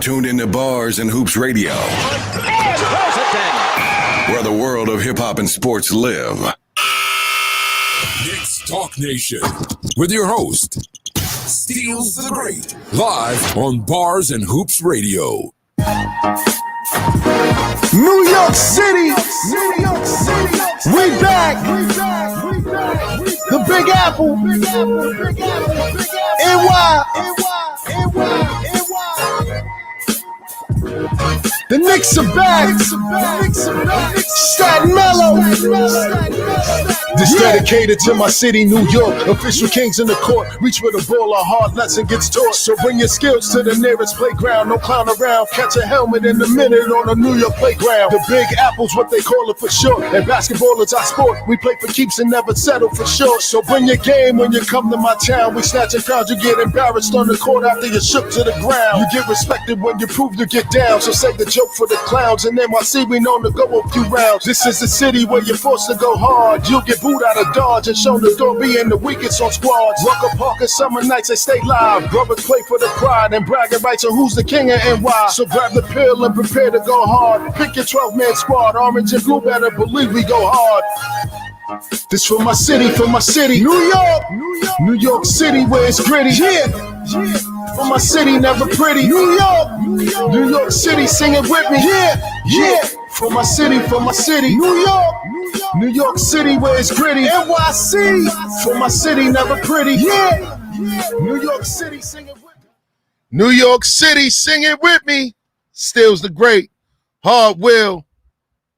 tuned into Bars and Hoops Radio, where the world of hip-hop and sports live. Knicks Talk Nation with your host, Steals the Great, live on Bars and Hoops Radio. New York City, we back. The Big Apple, NY. The Knicks are back. Staten Mellow. This dedicated to my city, New York. Official kings in the court. Reach with a ball, a hard lesson gets taught. So bring your skills to the nearest playground. No clown around. Catch a helmet in a minute on a New York playground. The Big Apple's what they call it for short. And basketball is our sport. We play for keeps and never settle for short. So bring your game when you come to my town. We snatch a crowd. You get embarrassed on the court after you shook to the ground. You get respected when you prove to get down. So save the joke for the clowns. And NYC, we known to go a few rounds. This is the city where you're forced to go hard. You'll get booed out of Dodge and shown the door being the weakest on squads. Rucker Park and summer nights, they stay live. Brothers play for the pride and bragging rights on who's the king of NY. So grab the pill and prepare to go hard. Pick your 12-man squad. Orange and blue better believe we go hard. This for my city, New York, New York City where it's gritty. Yeah. For my city, never pretty. New York City, sing it with me. Yeah. For my city, New York City where it's gritty. NYC, for my city, never pretty. Yeah. New York City, sing it with me. New York City, sing it with me. Stills the Great, Hard Will.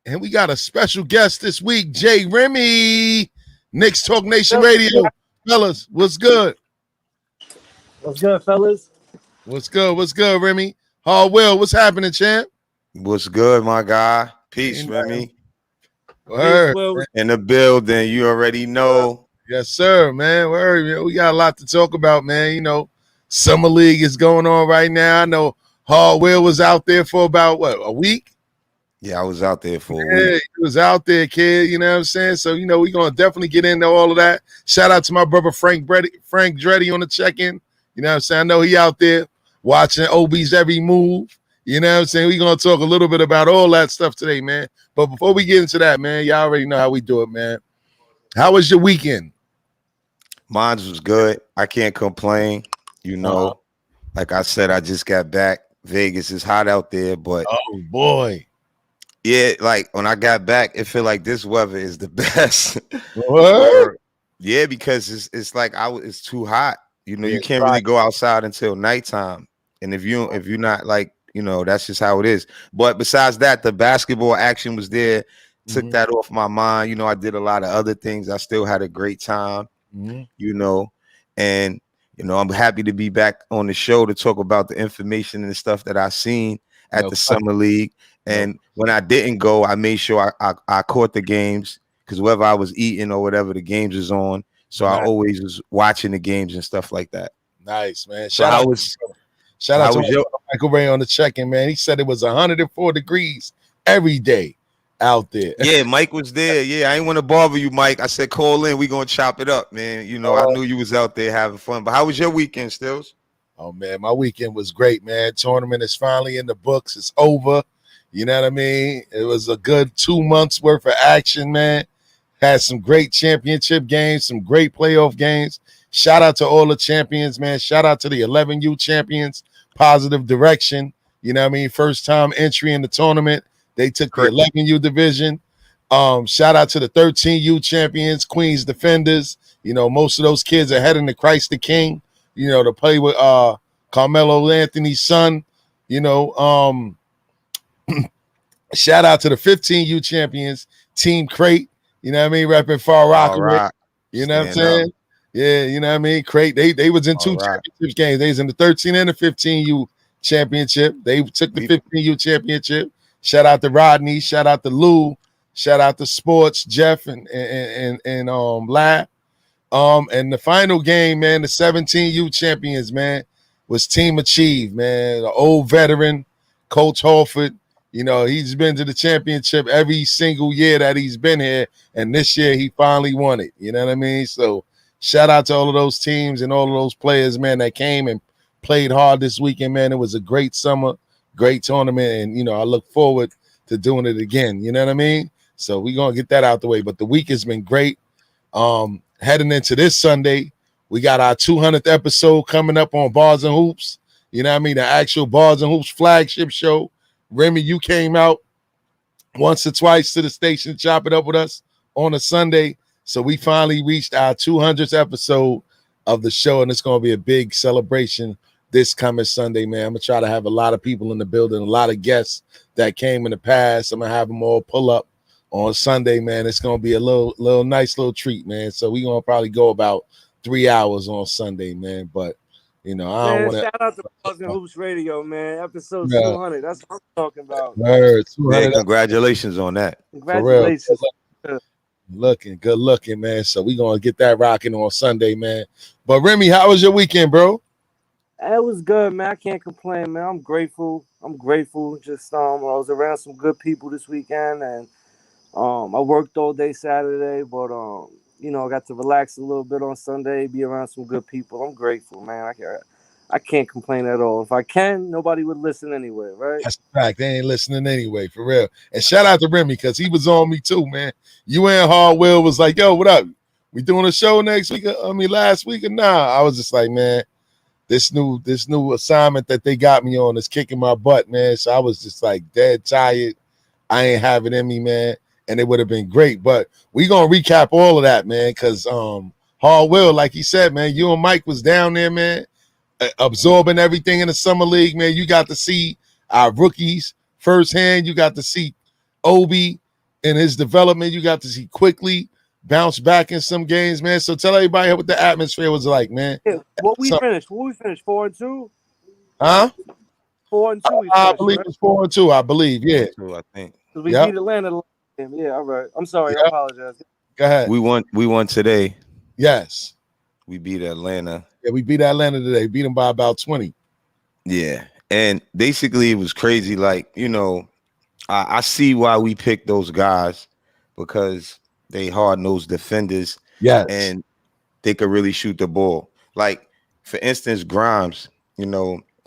And we got a special guest this week, Jay Remy, Knicks Talk Nation Radio. Fellas, what's good? What's good, fellas? What's good, Remy? Hard Will, what's happening, champ? What's good, my guy? Peace, Hey, Remy. Word. In the building, you already know. Yes, sir, man. Word. We got a lot to talk about, man. You know, Summer League is going on right now. I know Hard Will was out there for about, a week? Yeah, I was out there for a Yeah, week. he was out there, kid. You know what I'm saying? So, you know, we're going to definitely get into all of that. Shout out to my brother Frank Dreddy on the check-in. You know what I'm saying? I know he out there watching OB's every move. You know what I'm saying? We're going to talk a little bit about all that stuff today, man. But before we get into that, man, y'all already know how we do it, man. How was your weekend? Mine was good. I can't complain. You know, like I said, I just got back. Vegas is hot out there, but Oh, boy. yeah, like when I got back, it feel like this weather is the best. What? Yeah, because it's like it's too hot. You know, Yeah, you can't really go outside until nighttime. And if you're not like, you know, that's just how it is. But besides that, the basketball action was there. Took that off my mind. You know, I did a lot of other things. I still had a great time, you know, and, you know, I'm happy to be back on the show to talk about the information and the stuff that I seen at the Summer League. And when I didn't go, I made sure I caught the games because whether I was eating or whatever, the games was on. So I always was watching the games and stuff like that. Nice, man. Shout out to Michael Ray on the check-in, man. He said it was 104 degrees every day out there. Yeah, Mike was there. Yeah, I ain't want to bother you, Mike. I said, call in. We going to chop it up, man. You know, I knew you was out there having fun. But how was your weekend, Stills? Oh, man, my weekend was great, man. Tournament is finally in the books. It's over. You know what I mean? It was a good 2 months worth of action, man. Had some great championship games, some great playoff games. Shout out to all the champions, man. Shout out to the 11U champions. Positive direction. You know what I mean? First time entry in the tournament. They took the 11U division. Shout out to the 13U champions, Queens Defenders. You know, most of those kids are heading to Christ the King, you know, to play with Carmelo Anthony's son. You know, shout out to the 15U champions, Team Crate. You know what I mean? Repping Far Rockaway. You know what I'm saying? Yeah, you know what I mean? Crate, they was in two championship games. They was in the 13 and the 15U championship. They took the 15U championship. Shout out to Rodney. Shout out to Lou. Shout out to Sports, Jeff, and La. And the final game, man, the 17U champions, man, was Team Achieve, man. The old veteran, Coach Holford. You know, he's been to the championship every single year that he's been here, and this year he finally won it. You know what I mean? So shout out to all of those teams and all of those players, man, that came and played hard this weekend, man. It was a great summer great tournament, and I look forward to doing it again. You know what I mean? So we're gonna get that out the way. But the week has been great. Heading into this Sunday, we got our 200th episode coming up on Bars and Hoops. You know what I mean? The actual Bars and Hoops flagship show. Remy, you came out once or twice to the station to chop it up with us on a Sunday. So we finally reached our 200th episode of the show, and it's going to be a big celebration this coming Sunday, man. I'm going to try to have a lot of people in the building, a lot of guests that came in the past. I'm going to have them all pull up on Sunday, man. It's going to be a little nice little treat, man. So we're going to probably go about 3 hours on Sunday, man. But, I don't want to. Shout out to Bars and Hoops Radio, man. Episode 200. That's what I'm talking about. Word, Man, 200 congratulations on that. for real. Congratulations. Good looking, man. So we're going to get that rocking on Sunday, man. But Remy, how was your weekend, bro? It was good, man. I can't complain, man. I'm grateful. Just I was around some good people this weekend, and I worked all day Saturday, but I got to relax a little bit on Sunday, be around some good people. I'm grateful, man. I can't complain at all. If I can, nobody would listen anyway, right? That's a fact. They ain't listening anyway, for real. And shout out to Remy, because he was on me too, man. You and Hardwell was like, yo, what up? We doing a show next week? Last week? Nah. I was just like, man, this new assignment that they got me on is kicking my butt, man. So I was just like dead tired. I ain't have it in me, man. And it would have been great. But we gonna recap all of that, man, because Hardwell, like he said, man, you and Mike was down there, man, absorbing everything in the summer league, man. You got to see our rookies firsthand. You got to see Obi in his development. You got to see quickly bounce back in some games, man. So tell everybody what the atmosphere was like, man. Yeah, what we finished? 4-2? Huh? 4-2. I believe it's 4-2. I believe, yeah. I think We beat Atlanta the last game. Yeah, all right. I'm sorry. I apologize. Go ahead. we won today. Yes. We beat Atlanta. Yeah, we beat Atlanta today. Beat them by about 20. Yeah, and basically it was crazy. Like, I see why we picked those guys, because they hard-nosed defenders. Yes. And they could really shoot the ball. Like, for instance, Grimes,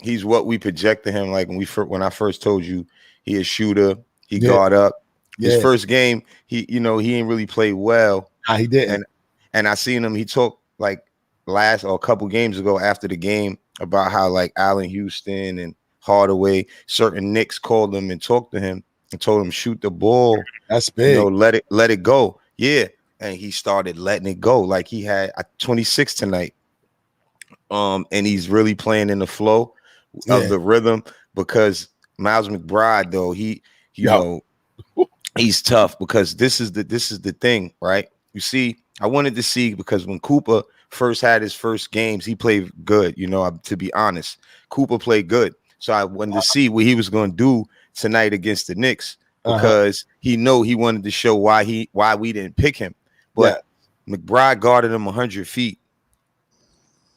he's what we projected him like when I first told you he a shooter, he guard up. His first game, he didn't really play well. Nah, he didn't. And I seen him, he talked like last or a couple games ago after the game about how like Allen Houston and Hardaway, certain Knicks called him and talked to him and told him shoot the ball. That's big. Let it go. Yeah. And he started letting it go. Like he had 26 tonight. And he's really playing in the flow of the rhythm, because Miles McBride, though, he's tough, because this is the thing, right? You see, I wanted to see, because when Cooper first had his first games, he played good, to be honest. Cooper played good. So I wanted to see what he was going to do tonight against the Knicks, because he wanted to show why we didn't pick him. But McBride guarded him 100 feet.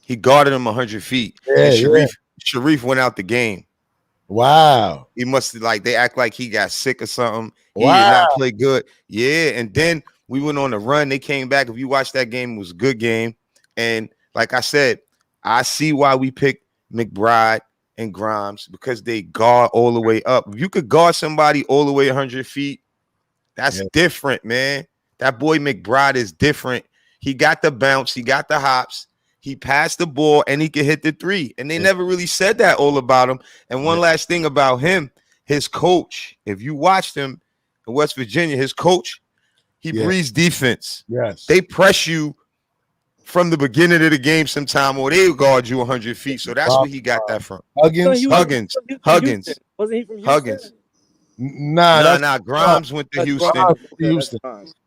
He guarded him 100 feet. And Sharif went out the game. Wow. He must have, they act like he got sick or something. He did not play good. Yeah. And then we went on a run. They came back. If you watch that game, it was a good game. And like I said, I see why we picked McBride and Grimes, because they guard all the way up. If you could guard somebody all the way 100 feet, that's different, man. That boy McBride is different. He got the bounce. He got the hops. He passed the ball, and he could hit the three. And they never really said that all about him. And one last thing about him, his coach, if you watched him in West Virginia, his coach, he breeds defense. Yes. They press you from the beginning of the game sometime, or they guard you 100 feet. So that's where he got that from. Huggins. Wasn't he from Houston? Huggins. Nah. Grimes went to Houston.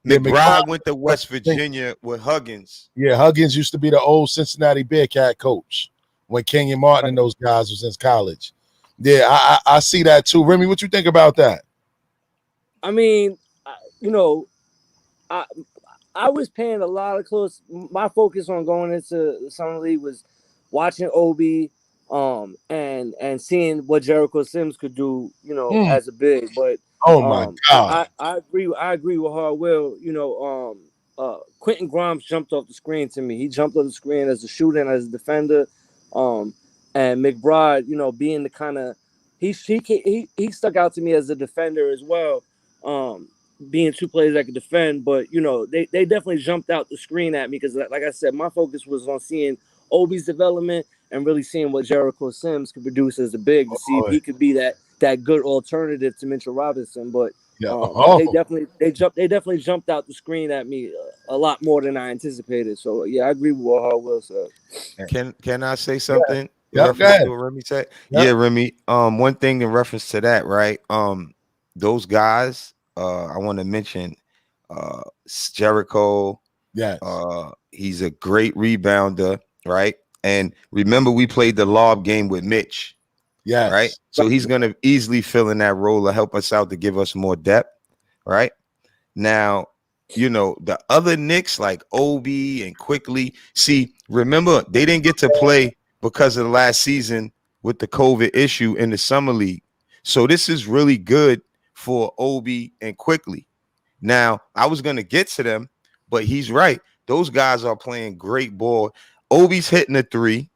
McBride went to West Virginia with Huggins. Yeah, Huggins used to be the old Cincinnati Bearcat coach when Kenyon Martin and those guys was in college. Yeah, I see that too. Remy, what you think about that? I mean, I was paying a lot of close. My focus on going into the summer league was watching Obi, and seeing what Jericho Sims could do, as a big. But my God, I agree with Hardwell. Quentin Grimes jumped off the screen to me. He jumped off the screen as a shooter and as a defender. And McBride, being the kind of he stuck out to me as a defender as well. Being two players that could defend, but they definitely jumped out the screen at me because, like I said, my focus was on seeing Obi's development and really seeing what Jericho Sims could produce as a big to see if he could be that good alternative to Mitchell Robinson. But they definitely jumped out the screen at me a lot more than I anticipated. So yeah, I agree with what Hard Will said. Can I say something? Yeah, go ahead. To what Remy said? Yeah, Remy. One thing in reference to that, right? Those guys, I want to mention Jericho. Yes. He's a great rebounder, right? And remember, we played the lob game with Mitch. Yes. Right. So he's going to easily fill in that role to help us out to give us more depth. Right. Now, the other Knicks like Obi and Quickly. See, remember, they didn't get to play because of the last season with the COVID issue in the summer league. So this is really good for Obi and Quickly. Now, I was going to get to them, but he's right. Those guys are playing great ball. Obi's hitting a three,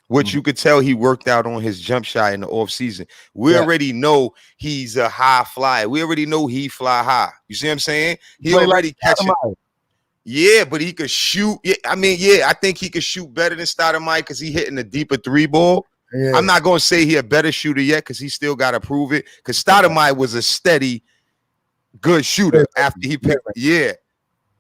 which you could tell he worked out on his jump shot in the offseason. We already know he's a high flyer. We already know he fly high. You see what I'm saying? He already catching. Yeah, but he could shoot. Yeah, I think he could shoot better than Stoudemire because he hitting a deeper three ball. Yeah. I'm not going to say he a better shooter yet because he still got to prove it because Stoudemire was a steady, good shooter after he picked. Yeah.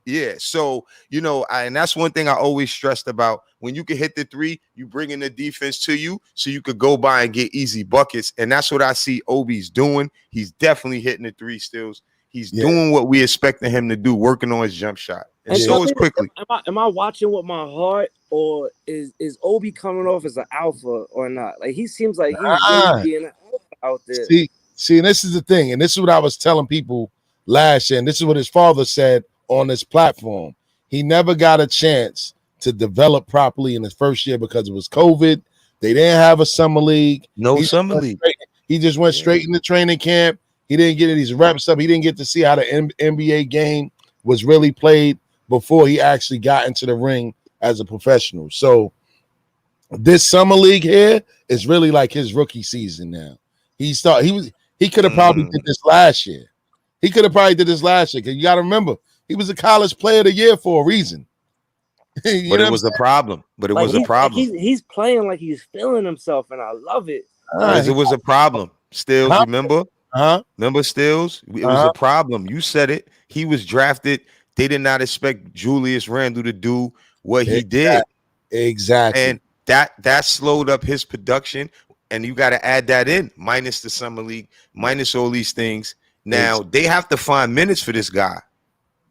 Yeah, so and that's one thing I always stressed about. When you can hit the three, you bring in the defense to you, so you could go by and get easy buckets. And that's what I see Obi's doing. He's definitely hitting the three steals. He's doing what we expected him to do, working on his jump shot. And so is Quickly. Am I watching with my heart, or is Obi coming off as an alpha or not? Like he seems like he's really being an alpha out there. See, and this is the thing, and this is what I was telling people last year, and this is what his father said on this platform. He never got a chance to develop properly in his first year because it was COVID. They didn't have a summer league. Summer league. He just went straight into training camp. He didn't get these reps up. He didn't get to see how the NBA game was really played before he actually got into the ring as a professional. So this summer league here is really like his rookie season now. He could have probably did this last year. Because you got to remember, he was a college player of the year for a reason. But it was a problem. He's playing like he's feeling himself, and I love it. It was a problem. Stills, remember? Remember Stills? It was a problem. You said it. He was drafted. They did not expect Julius Randle to do what he did. Exactly. And that slowed up his production. And you got to add that in, minus the summer league, minus all these things. Now they have to find minutes for this guy.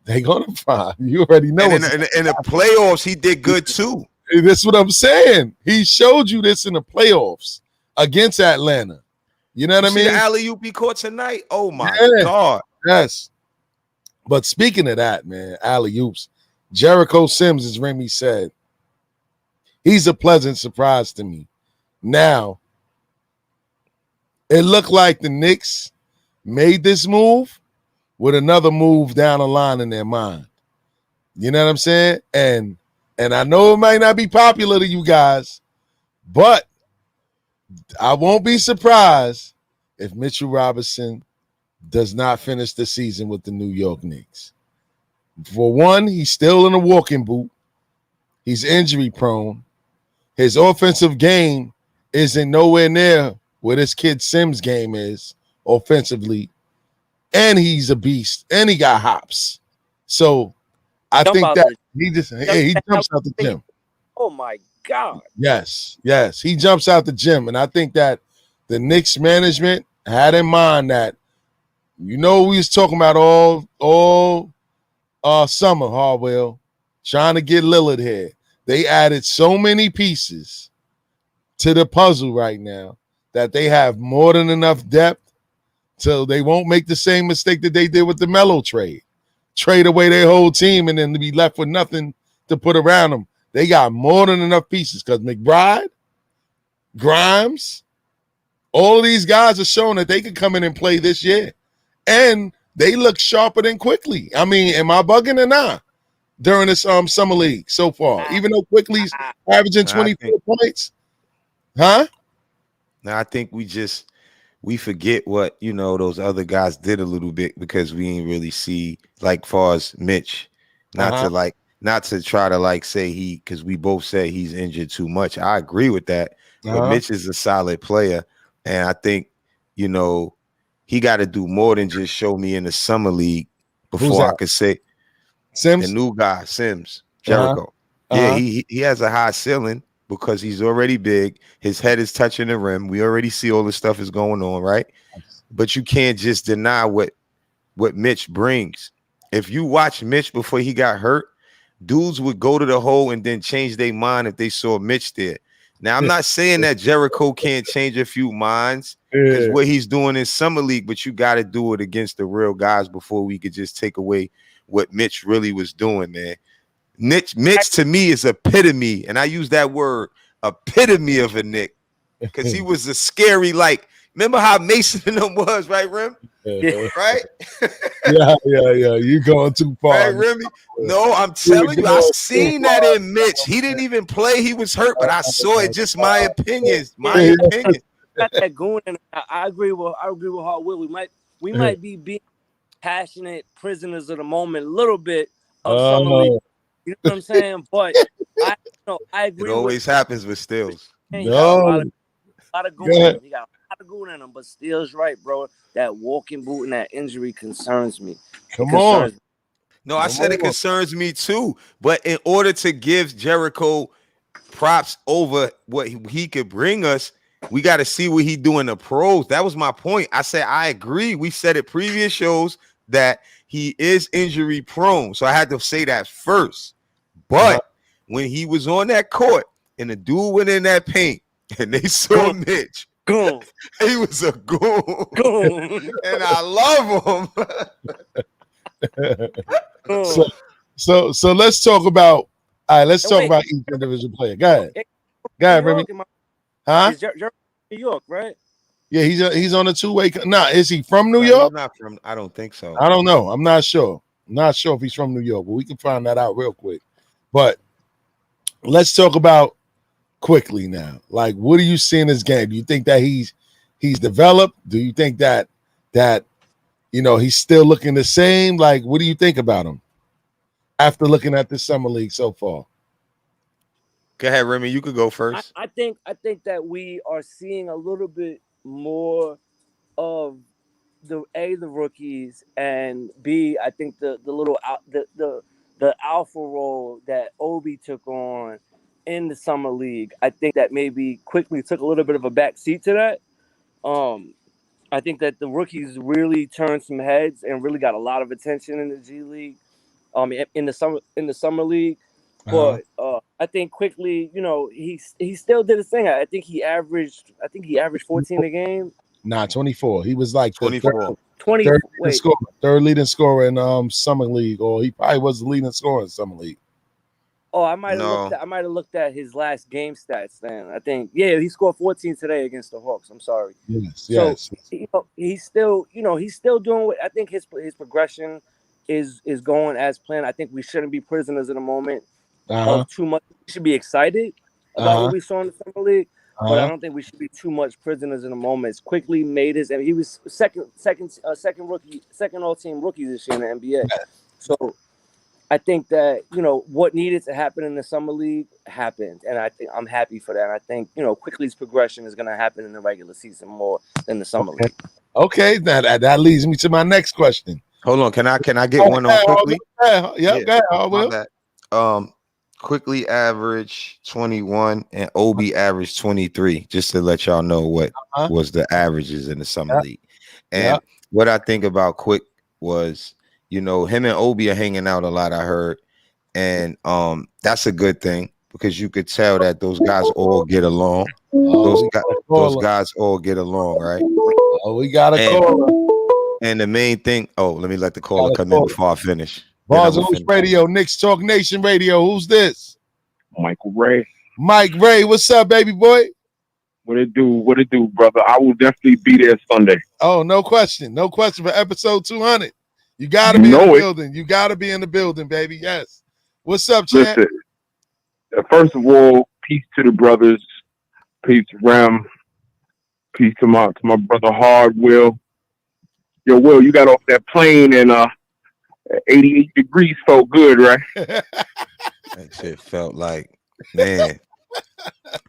They're gonna find. You already know. And in the playoffs, he did good too. That's what I'm saying. He showed you this in the playoffs against Atlanta. You know what I mean? The alley-oop he caught tonight. Oh my God. Yes. But speaking of that, man, alley-oops, Jericho Sims, as Remy said, he's a pleasant surprise to me. Now, it looked like the Knicks made this move with another move down the line in their mind. You know what I'm saying? And I know it might not be popular to you guys, but I won't be surprised if Mitchell Robinson does not finish the season with the New York Knicks. For one, he's still in a walking boot. He's injury prone. His offensive game isn't nowhere near where this kid Sims' game is offensively. And he's a beast, and he got hops. So I think that he jumps out the gym. Oh my God. Yes, he jumps out the gym. And I think that the Knicks management had in mind that, we was talking about all summer, Harwell, trying to get Lillard here. They added so many pieces to the puzzle right now that they have more than enough depth. So they won't make the same mistake that they did with the Melo trade. Trade away their whole team and then to be left with nothing to put around them. They got more than enough pieces because McBride, Grimes, all of these guys are showing that they can come in and play this year. And they look sharper than Quickly. I mean, am I bugging or not? During this summer league so far, even though Quickly's averaging 24 points. Huh? Now I think we just we forget what those other guys did a little bit because we ain't really see like far as Mitch, not to try to like say because we both say he's injured too much. I agree with that, but Mitch is a solid player, and I think he got to do more than just show me in the summer league before I could say Sims, the new guy Sims Jericho. Yeah, he has a high ceiling because he's already big. His head is touching the rim. We already see all the stuff is going on, right? But you can't just deny what Mitch brings. If you watch Mitch before he got hurt, dudes would go to the hole and then change their mind if they saw Mitch there. Now, I'm not saying that Jericho can't change a few minds because what he's doing in summer league, but you got to do it against the real guys before we could just take away what Mitch really was doing, man. Mitch to me is epitome, and I use that word, epitome of a Nick, because he was a scary, like, remember how Mason and them was, right, Rem? Right? yeah. You going too far. Right, Remy? No, I'm telling you, I seen that in Mitch. He didn't even play. He was hurt, but I saw it. Just my opinion. My opinion. Got that goon, and I agree with Hard Will. We might be being passionate prisoners of the moment a little bit of summer league. You know what I'm saying? But I agree. It always happens with Stills. He got a lot of goon. He got a lot of goon in him, but Stills right, bro. That walking boot and that injury concerns me. Come on. No, I said it concerns me too. But in order to give Jericho props over what he could bring us, we got to see what he do in the pros. That was my point. I said I agree. We said it previous shows that he is injury prone. So I had to say that first. But when he was on that court and the dude went in that paint and they saw Mitch, he was a goon. And I love him. So let's talk about let's talk about each individual player. Go ahead, Remy. Huh? New York, right? Yeah, he's on a two-way. Is he from New York? He's not from. I don't think so. I don't know. I'm not sure. I'm not sure if he's from New York, but we can find that out real quick. But let's talk about quickly now. Like, what do you see in his game? Do you think that he's developed? Do you think that he's still looking the same? Like, what do you think about him after looking at the summer league so far? Go ahead, Remy. You could go first. I think that we are seeing a little bit more of the rookies, and B, I think the alpha role that Obi took on in the summer league. I think that maybe quickly took a little bit of a back seat to that. I think that the rookies really turned some heads and really got a lot of attention in the G League, in the summer league. But I think quickly, he still did his thing. I think he averaged 14 a game. Nah, 24. He was like 24. Third leading scorer in summer league, or he probably was the leading scorer in summer league. Oh, I might have looked at his last game stats then. I think he scored 14 today against the Hawks. I'm sorry. Yes. He's still doing what I think his progression is going as planned. I think we shouldn't be prisoners of the moment of too much. We should be excited about what we saw in the summer league, but I don't think we should be too much prisoners in the moment. It's quickly made his, and he was second all team rookie this year in the NBA. So I think that what needed to happen in the summer league happened, and I think I'm happy for that. And I think quickly's progression is going to happen in the regular season more than the summer league. Okay, that leads me to my next question. Hold on, can I get one on quickly? Yeah, I will. Quickly average 21 and Obi average 23, just to let y'all know what was the averages in the summer league. And what I think about Quick was, him and Obi are hanging out a lot, I heard. And that's a good thing because you could tell that those guys all get along. Those guys all get along, right? Oh, we got a caller. And the main thing, let me let the caller come in before I finish. Bars and Hoops Radio, Knicks Talk Nation Radio. Who's this? Mcbride. Mike Ray, what's up, baby boy? What it do, brother? I will definitely be there Sunday. Oh, no question for episode 200. You got to be in the building. You got to be in the building, baby. Yes. What's up, champ? Listen, first of all, peace to the brothers. Peace, Rem. Peace to my brother Hard Will. Yo, Will, you got off that plane and 88 degrees felt good, right? That shit felt like, man.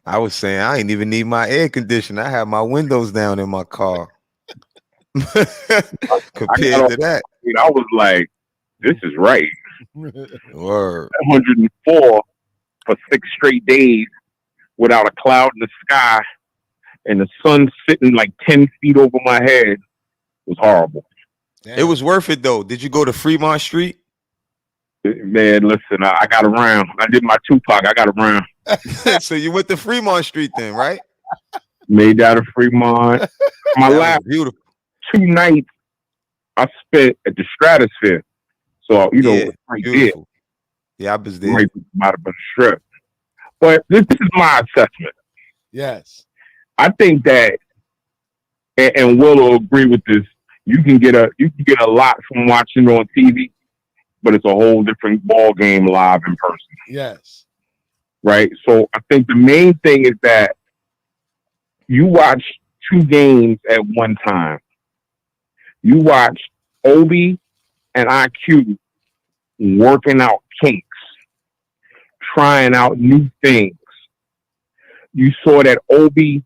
I was saying I ain't even need my air conditioner. I had my windows down in my car. I Compared to that, I was like, this is right. word. 104 for 6 straight days without a cloud in the sky and the sun sitting like 10 feet over my head was horrible. Damn. It was worth it though. Did you go to Fremont Street? Man, listen, I got around. I did my Tupac. I got around. So you went to Fremont Street then, right? Made that a Fremont. My That was last beautiful. 2 nights I spent at the Stratosphere. So, it was right beautiful. Yeah, I was there. there. Right might have been a strip. But this is my assessment. Yes. I think that, and Will agree with this, you can get a lot from watching on TV, but it's a whole different ball game live in person. Yes. Right? So I think the main thing is that you watch 2 games at one time. You watch Obi and IQ working out kinks, trying out new things. You saw that Obi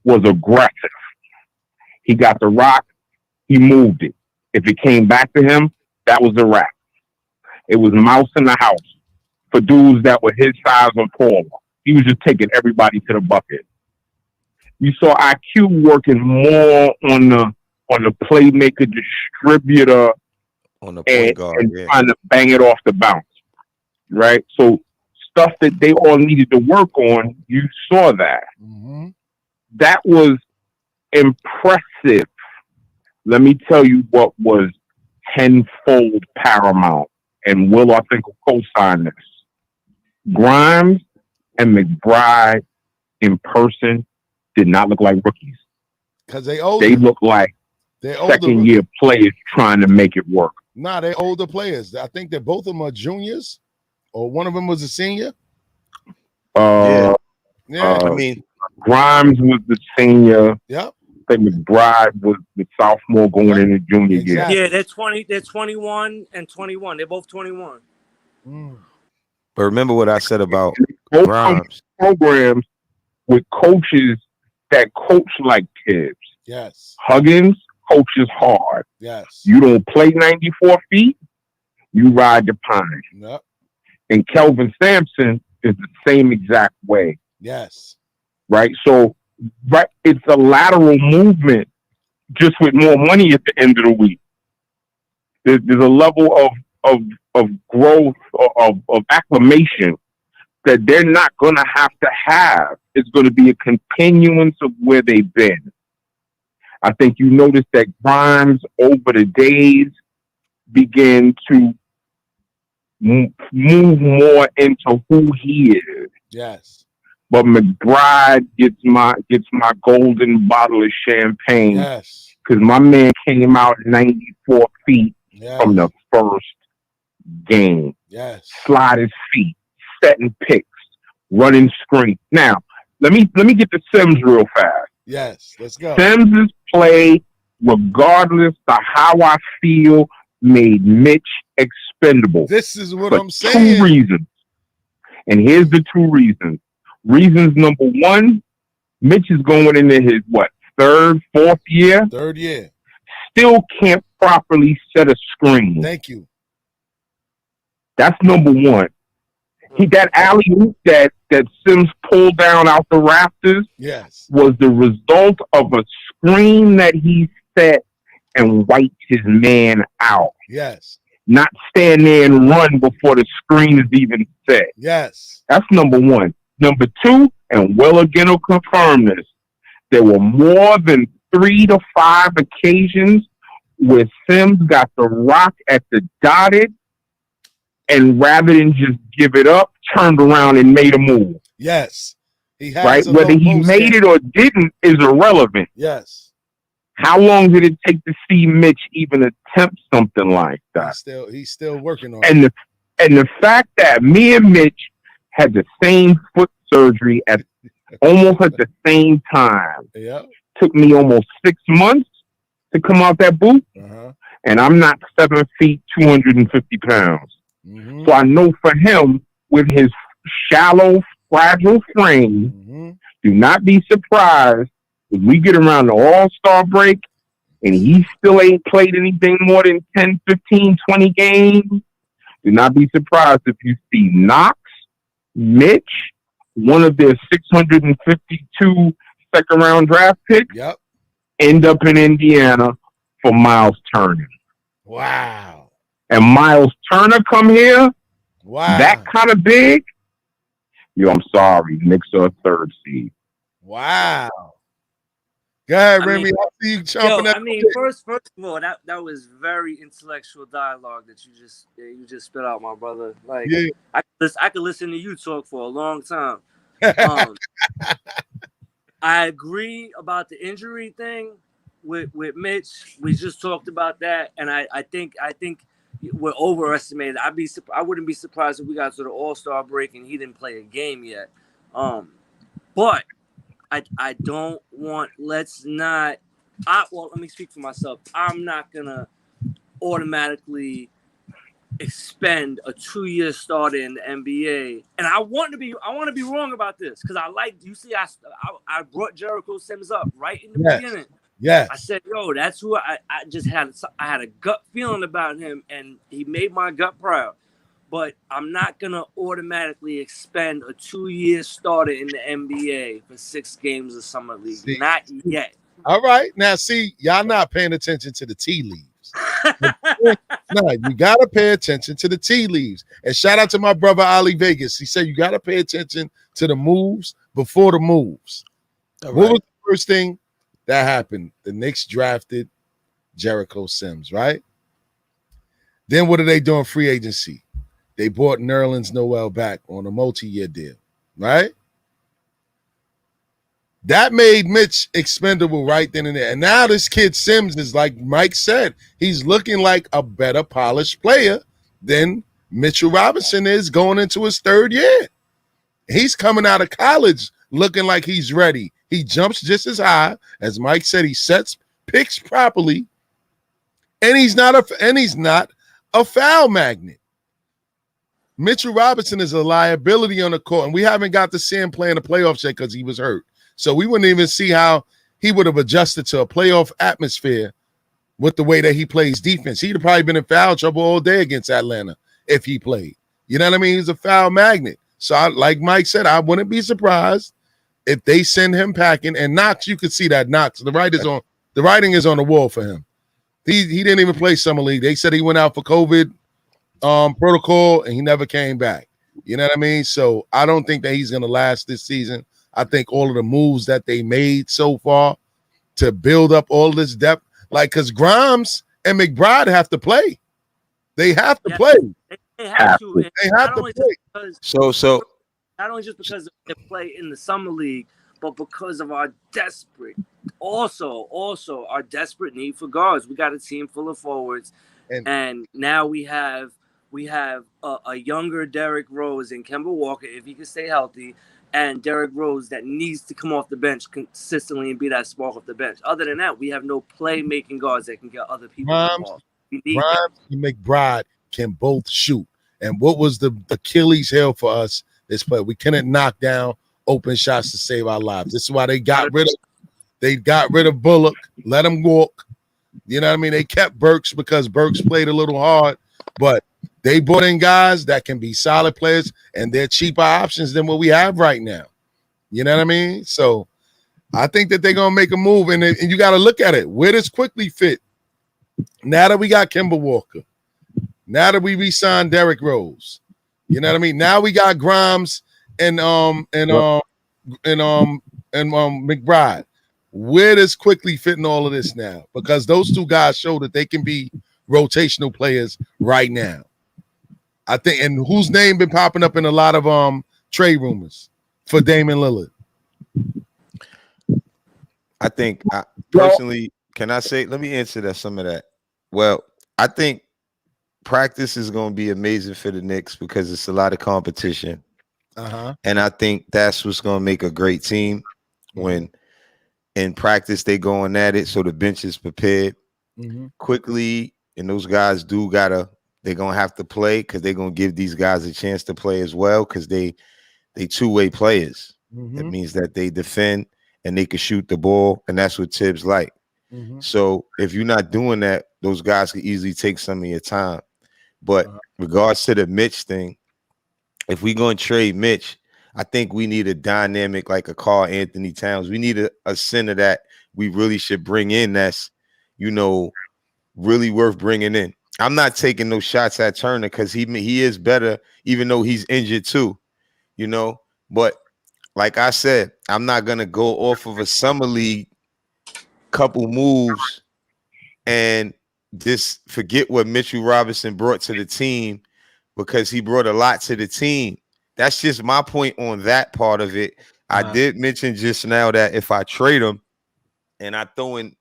was aggressive. He got the rock, he moved it. If it came back to him, that was a wrap. It was mouse in the house for dudes that were his size or taller. He was just taking everybody to the bucket. You saw IQ working more on the playmaker distributor On the point guard, and trying to bang it off the bounce. Right? So stuff that they all needed to work on, you saw that. Mm-hmm. That was impressive. Let me tell you what was tenfold paramount, and Will, I think, will co-sign this. Grimes and McBride in person did not look like rookies. Because they older. They look like second-year players trying to make it work. Nah, they're older players. I think that both of them are juniors, or one of them was a senior. Yeah. I mean, Grimes was the senior. Yep. I think McBride was the sophomore going into junior year. Exactly. Yeah, they're 21 and 21. They're both 21. but remember what I said about Both Grimes. programs with coaches that coach like kids. Yes. Huggins coaches hard. Yes. You don't play 94 feet, you ride the pine. Yep. And Kelvin Sampson is the same exact way. Yes. Right? So it's a lateral movement just with more money at the end of the week. There's a level of growth, of acclimation that they're not going to have. It's going to be a continuance of where they've been. I think you notice that Grimes over the days began to move more into who he is. Yes. But McBride gets my golden bottle of champagne. Yes. Because my man came out 94 feet from the first game. Yes. Slide his feet, setting picks, running screen. Now, let me get to Sims real fast. Yes, let's go. Sims' play, regardless of how I feel, made Mitch expendable. This is what for I'm saying. 2 reasons. And here's the 2 reasons. Reasons number 1, Mitch is going into his, 3rd, 4th year? 3rd year. Still can't properly set a screen. Thank you. That's number 1. That alley-oop that Sims pulled down out the rafters was the result of a screen that he set and wiped his man out. Yes. Not stand there and run before the screen is even set. Yes. That's number 1. Number 2, and Will again will confirm this, there were more than 3 to 5 occasions where Sims got the rock at the dotted and rather than just give it up, turned around and made a move. Yes. He has right? Whether he made it or didn't is irrelevant. Yes. How long did it take to see Mitch even attempt something like that? He's still working on it. it. And the fact that me and Mitch had the same foot surgery at almost at the same time. Yeah. took me almost 6 months to come out that boot, and I'm not 7 feet, 250 pounds. So I know for him, with his shallow, fragile frame, do not be surprised if we get around the All-Star break and he still ain't played anything more than 10, 15, 20 games. Do not be surprised if you see Knox, Mitch, one of their 652 second-round draft picks, end up in Indiana for Miles Turner. Wow. And Miles Turner come here, that kind of big, I'm sorry, Knicks are a third seed. Wow. Go ahead, Remy. I see you chomping at first of all, that was very intellectual dialogue that you just spit out, my brother. Like, I could listen to you talk for a long time. I agree about the injury thing with Mitch. We just talked about that, and I think we're overestimated. I wouldn't be surprised if we got to the All-Star break and he didn't play a game yet. But I don't want. Let me speak for myself. I'm not gonna automatically expend a 2-year starter in the NBA, and I want to be wrong about this because I brought Jericho Sims up right in the beginning. Yeah, I said, yo, that's who I had a gut feeling about him, and he made my gut proud. But I'm not gonna automatically expend a 2-year starter in the NBA for 6 games of summer league. Not yet. All right, now see, y'all not paying attention to the tea leaves. No, you gotta pay attention to the tea leaves. And shout out to my brother Ali Vegas. He said you gotta pay attention to the moves before the moves. What was the first thing that happened? The Knicks drafted Jericho Sims, right? Then what are they doing? Free agency. They bought Nerlens Noel back on a multi-year deal, right? That made Mitch expendable right then and there. And now this kid Sims is, like Mike said, he's looking like a better polished player than Mitchell Robinson is going into his 3rd year. He's coming out of college looking like he's ready. He jumps just as high. As Mike said, he sets picks properly. And he's not a foul magnet. Mitchell Robinson is a liability on the court, and we haven't got to see him play in the playoffs yet because he was hurt. So we wouldn't even see how he would have adjusted to a playoff atmosphere with the way that he plays defense. He'd have probably been in foul trouble all day against Atlanta if he played. You know what I mean? He's a foul magnet. So like Mike said, I wouldn't be surprised if they send him packing. And Knox, you could see that Knox. The writing is on the wall for him. He didn't even play summer league. They said he went out for COVID protocol and he never came back. You know what I mean? So I don't think that he's going to last this season. I think all of the moves that they made so far to build up all this depth, like, because Grimes and McBride have to play. They have to play. They have to. They have to play. So not only just because of their play in the summer league, but because of our desperate need for guards. We got a team full of forwards, and now we have a younger Derrick Rose and Kemba Walker, if he can stay healthy, and Derrick Rose that needs to come off the bench consistently and be that spark off the bench. Other than that, we have no playmaking guards that can get other people involved. Grimes and McBride can both shoot. And what was the Achilles heel for us this play? We couldn't knock down open shots to save our lives. This is why they got rid of Bullock, let him walk. You know what I mean? They kept Burks because Burks played a little hard, but they brought in guys that can be solid players, and they're cheaper options than what we have right now. You know what I mean? So I think that they're going to make a move, and you got to look at it. Where does Quickly fit? Now that we got Kemba Walker, now that we re-signed Derrick Rose, you know what I mean? Now we got Grimes and McBride. Where does Quickly fit in all of this now? Because those two guys show that they can be rotational players right now. I think, and whose name been popping up in a lot of trade rumors for Damian Lillard? I think personally, can I say? Let me answer some of that. Well, I think practice is going to be amazing for the Knicks because it's a lot of competition, and I think that's what's going to make a great team when in practice they going at it, so the bench is prepared quickly, and those guys they're gonna have to play because they're gonna give these guys a chance to play as well because they two-way players. It means that they defend and they can shoot the ball, and that's what Tibbs like. So if you're not doing that, those guys can easily take some of your time. But regards to the Mitch thing, if we're going to trade Mitch, I think we need a dynamic like a Karl Anthony Towns. We need a center that we really should bring in that's, really worth bringing in. I'm not taking no shots at Turner because he is better, even though he's injured too, But like I said, I'm not going to go off of a summer league couple moves and just forget what Mitchell Robinson brought to the team because he brought a lot to the team. That's just my point on that part of it. I did mention just now that if I trade him and I throw in,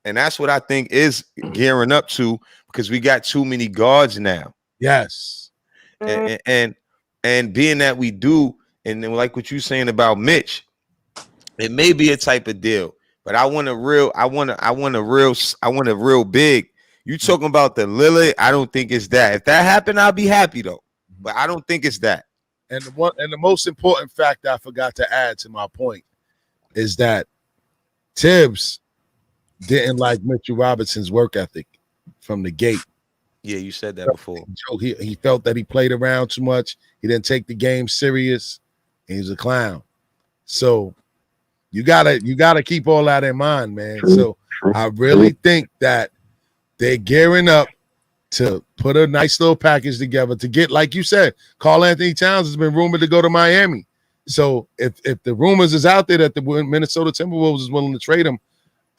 and that's what I think is gearing up to because we got too many guards now. Yes. And being that we do, and then like what you're saying about Mitch, it may be a type of deal. But I want a real big. You talking about the Lillard? I don't think it's that. If that happened, I'll be happy though. But I don't think it's that. And the most important fact I forgot to add to my point is that Tibbs didn't like Mitchell Robinson's work ethic from the gate. Yeah, you said that before. He felt that he played around too much. He didn't take the game serious. And he was a clown. So you gotta keep all that in mind, man. So I really think that they're gearing up to put a nice little package together to get, like you said, Karl Anthony Towns has been rumored to go to Miami. So if the rumors is out there that the Minnesota Timberwolves is willing to trade him,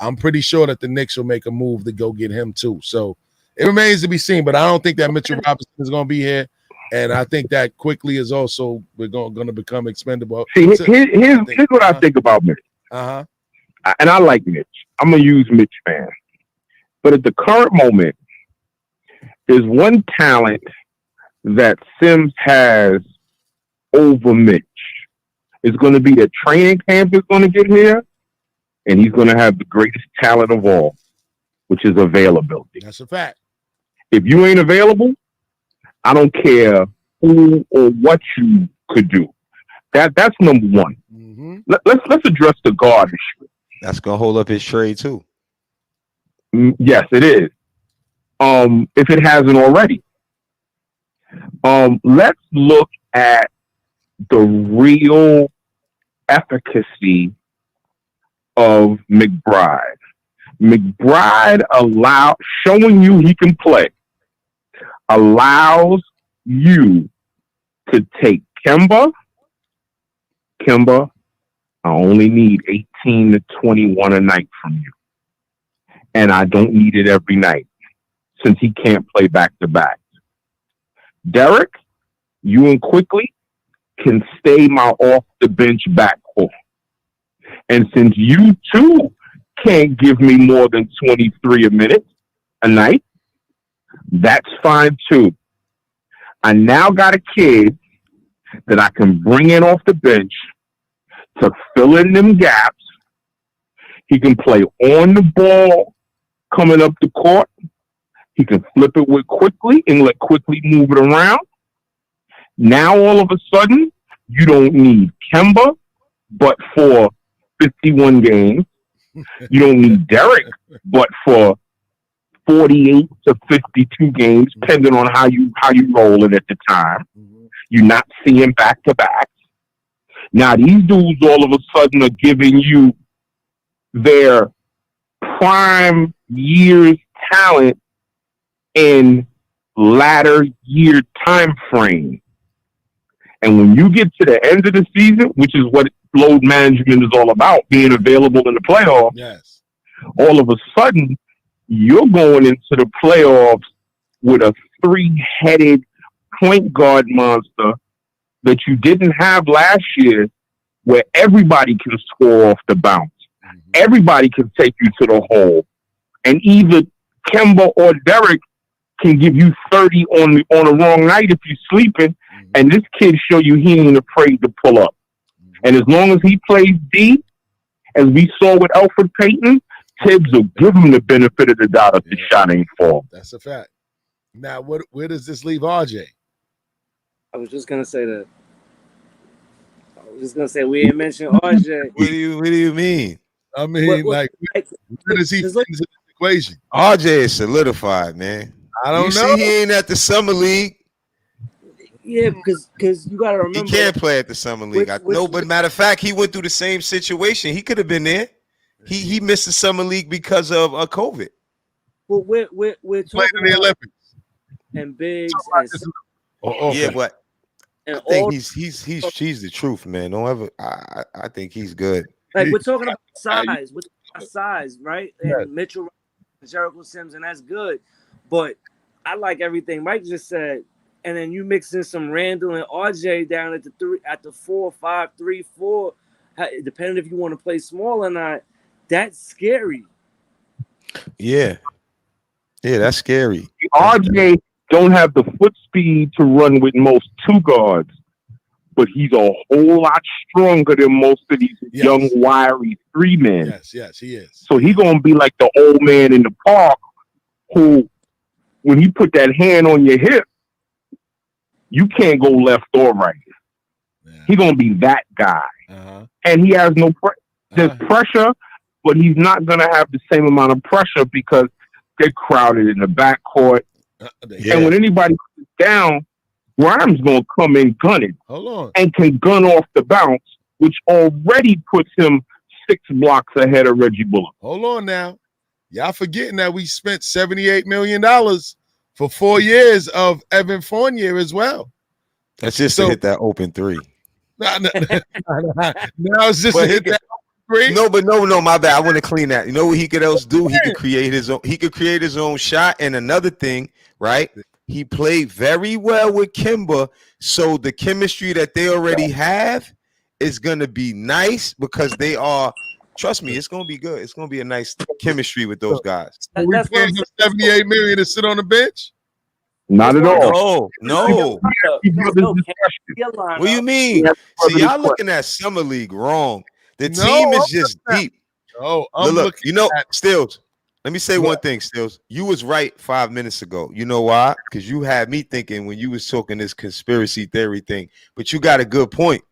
I'm pretty sure that the Knicks will make a move to go get him too. So it remains to be seen, but I don't think that Mitchell Robinson is going to be here. And I think that quickly is also going to become expendable. See, here's what I think about Mitch. And I like Mitch. I'm a huge Mitch fan. But at the current moment, there's one talent that Sims has over Mitch. It's going to be that training camp is going to get here, and he's going to have the greatest talent of all, which is availability. That's a fact. If you ain't available, I don't care who or what you could do. That's number one. Let's address the guard issue. That's gonna hold up his trade too. Yes, it is. If it hasn't already. Let's look at the real efficacy of Mcbride. Mcbride showing you he can play allows you to take Kemba, I only need 18 to 21 a night from you. And I don't need it every night since he can't play back-to-back. Derek, you and Quickly can stay my off-the-bench backcourt. And since you too can't give me more than 23 a minute a night, that's fine too. I now got a kid that I can bring in off the bench to fill in them gaps. He can play on the ball coming up the court. He can flip it with Quickly and let Quickly move it around. Now all of a sudden, you don't need Kemba, but for 51 games. You don't need Derek, but for 48 to 52 games, depending on how you roll it at the time. You're not seeing back-to-backs. Now, these dudes all of a sudden are giving you their prime year's talent in latter year time frame. And when you get to the end of the season, which is what load management is all about, being available in the playoffs, yes, all of a sudden, you're going into the playoffs with a three-headed point guard monster that you didn't have last year, where everybody can score off the bounce. Everybody can take you to the hole. And either Kemba or Derek can give you 30 on a wrong night if you're sleeping, and this kid show you he ain't afraid to pull up. And as long as he plays D As we saw with Alfred Payton, Tibbs will give him the benefit of the doubt if the shot ain't fall. That's a fact. Now, where does this leave RJ? I was just gonna say that. I was just gonna say we ain't mentioned RJ. What do you mean? I mean, like, where does he fit into the equation? RJ is solidified, man. I don't know. See, he ain't at the summer league. Yeah, because you gotta remember He can't play at the summer league. But matter of fact, he went through the same situation. He could have been there. He missed the summer league because of COVID. Well, we're talking in the Olympics and bigs and but I think he's the truth, man. Don't ever. I think he's good. Like we're talking about size. We're talking about size, right? And Mitchell, Jericho Sims, and that's good. But I like everything Mike just said. And then you mix in some Randall and RJ down at the 4, 5, 3, 4, depending if you want to play small or not. That's scary. Yeah, that's scary. RJ don't have the foot speed to run with most two guards, but he's a whole lot stronger than most of these young, wiry 3-men. Yes, he is. So he's gonna be like the old man in the park who, when he put that hand on your hip, you can't go left or right. Yeah. He's gonna be that guy, and he has no there's pressure, but he's not gonna have the same amount of pressure because they're crowded in the backcourt. And when anybody puts down, Grimes gonna come in gunning. Hold on, and can gun off the bounce, which already puts him 6 blocks ahead of Reggie Bullock. Hold on now, y'all forgetting that we spent $78 million for 4 years of Evan Fournier as well. That's just to hit that open 3. No, it's just to hit that open 3. No, my bad. I want to clean that. You know what he could else do? He could create his own. He could create his own shot. And another thing, right? He played very well with Kimba, so the chemistry that they already have is gonna be nice because they are. Trust me, it's gonna be good. It's gonna be a nice chemistry with those guys. We paying him $78 million to sit on the bench? Not at all. No. What do you mean? See, y'all looking at summer league wrong. The team is just deep. Oh, look, Stills. Let me say one thing, Stills. You was right 5 minutes ago. You know why? Because you had me thinking when you was talking this conspiracy theory thing. But you got a good point.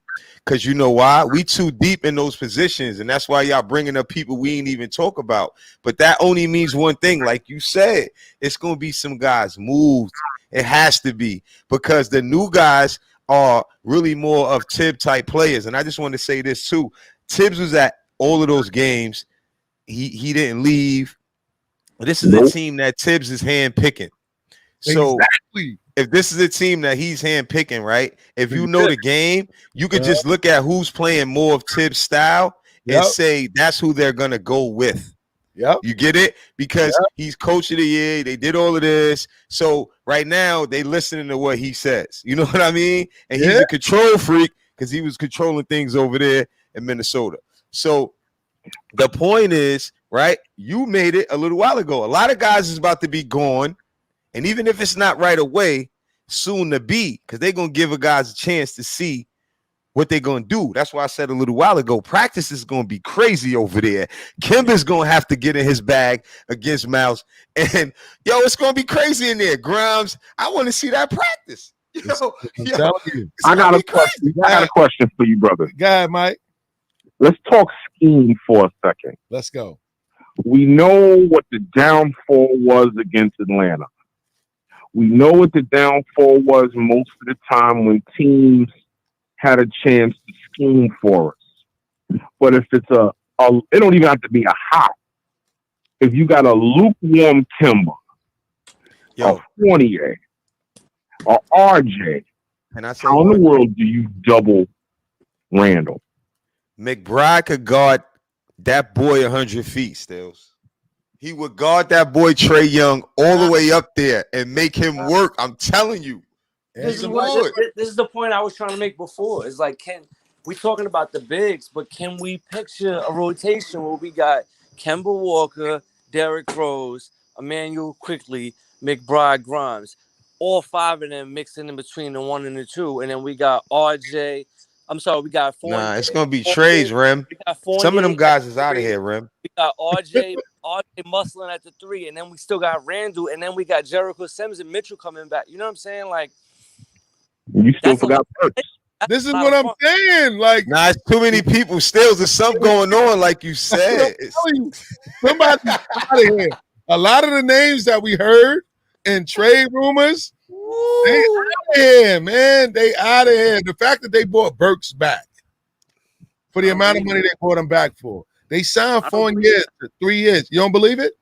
Because you know why? We too deep in those positions, and that's why y'all bringing up people we ain't even talk about. But that only means one thing. Like you said, it's going to be some guys moved. It has to be. Because the new guys are really more of Tibb-type players. And I just want to say this, too. Tibbs was at all of those games. He didn't leave. This is a team that Tibbs is hand-picking. So if this is a team that he's hand-picking, right, if you know the game, you could just look at who's playing more of Tibbs' style and say that's who they're going to go with. You get it? Because he's coach of the year. They did all of this. So right now, they listening to what he says. You know what I mean? And he's a control freak because he was controlling things over there in Minnesota. So the point is, right, you made it a little while ago. A lot of guys is about to be gone. And even if it's not right away, soon to be, because they're going to give a guys a chance to see what they're going to do. That's why I said a little while ago, practice is going to be crazy over there. Kimba's going to have to get in his bag against Mouse. And, it's going to be crazy in there. Grimes, I want to see that practice. I got a question. I got a question for you, brother. Go ahead, Mike. Let's talk scheme for a second. Let's go. We know what the downfall was against Atlanta. We know what the downfall was most of the time when teams had a chance to scheme for us. But if it's it don't even have to be a hot. If you got a lukewarm Kimba, a Fournier, or RJ, how in the world do you double Randall? McBride could guard that boy 100 feet, Stills. He would guard that boy Trae Young all the way up there and make him work. I'm telling you. This is the point I was trying to make before. It's like, we're talking about the bigs, but can we picture a rotation where we got Kemba Walker, Derrick Rose, Emmanuel Quickly, McBride, Grimes, all 5 of them mixing in between the 1 and the 2, and then we got RJ, I'm sorry, we got Fournier. Nah, it's gonna be trades, Rem. We got Fournier Some of them guys at is the out of 3. here, Rem. We got RJ Musselin at the 3, and then we still got Randall, and then we got Jericho Sims and Mitchell coming back. You know what I'm saying? Like, You still that's a forgot lot. Burks. This is lot what of I'm fun. saying. Like, Nah, it's too many people. Still, there's something going on, like you said. I'm telling you, somebody's out of here. A lot of the names that we heard in trade rumors, they out of here, man. They out of here. The fact that they bought Burks back for the I don't amount of believe money they bought him back for. They signed I don't 4 believe years to 3 years. You don't believe it?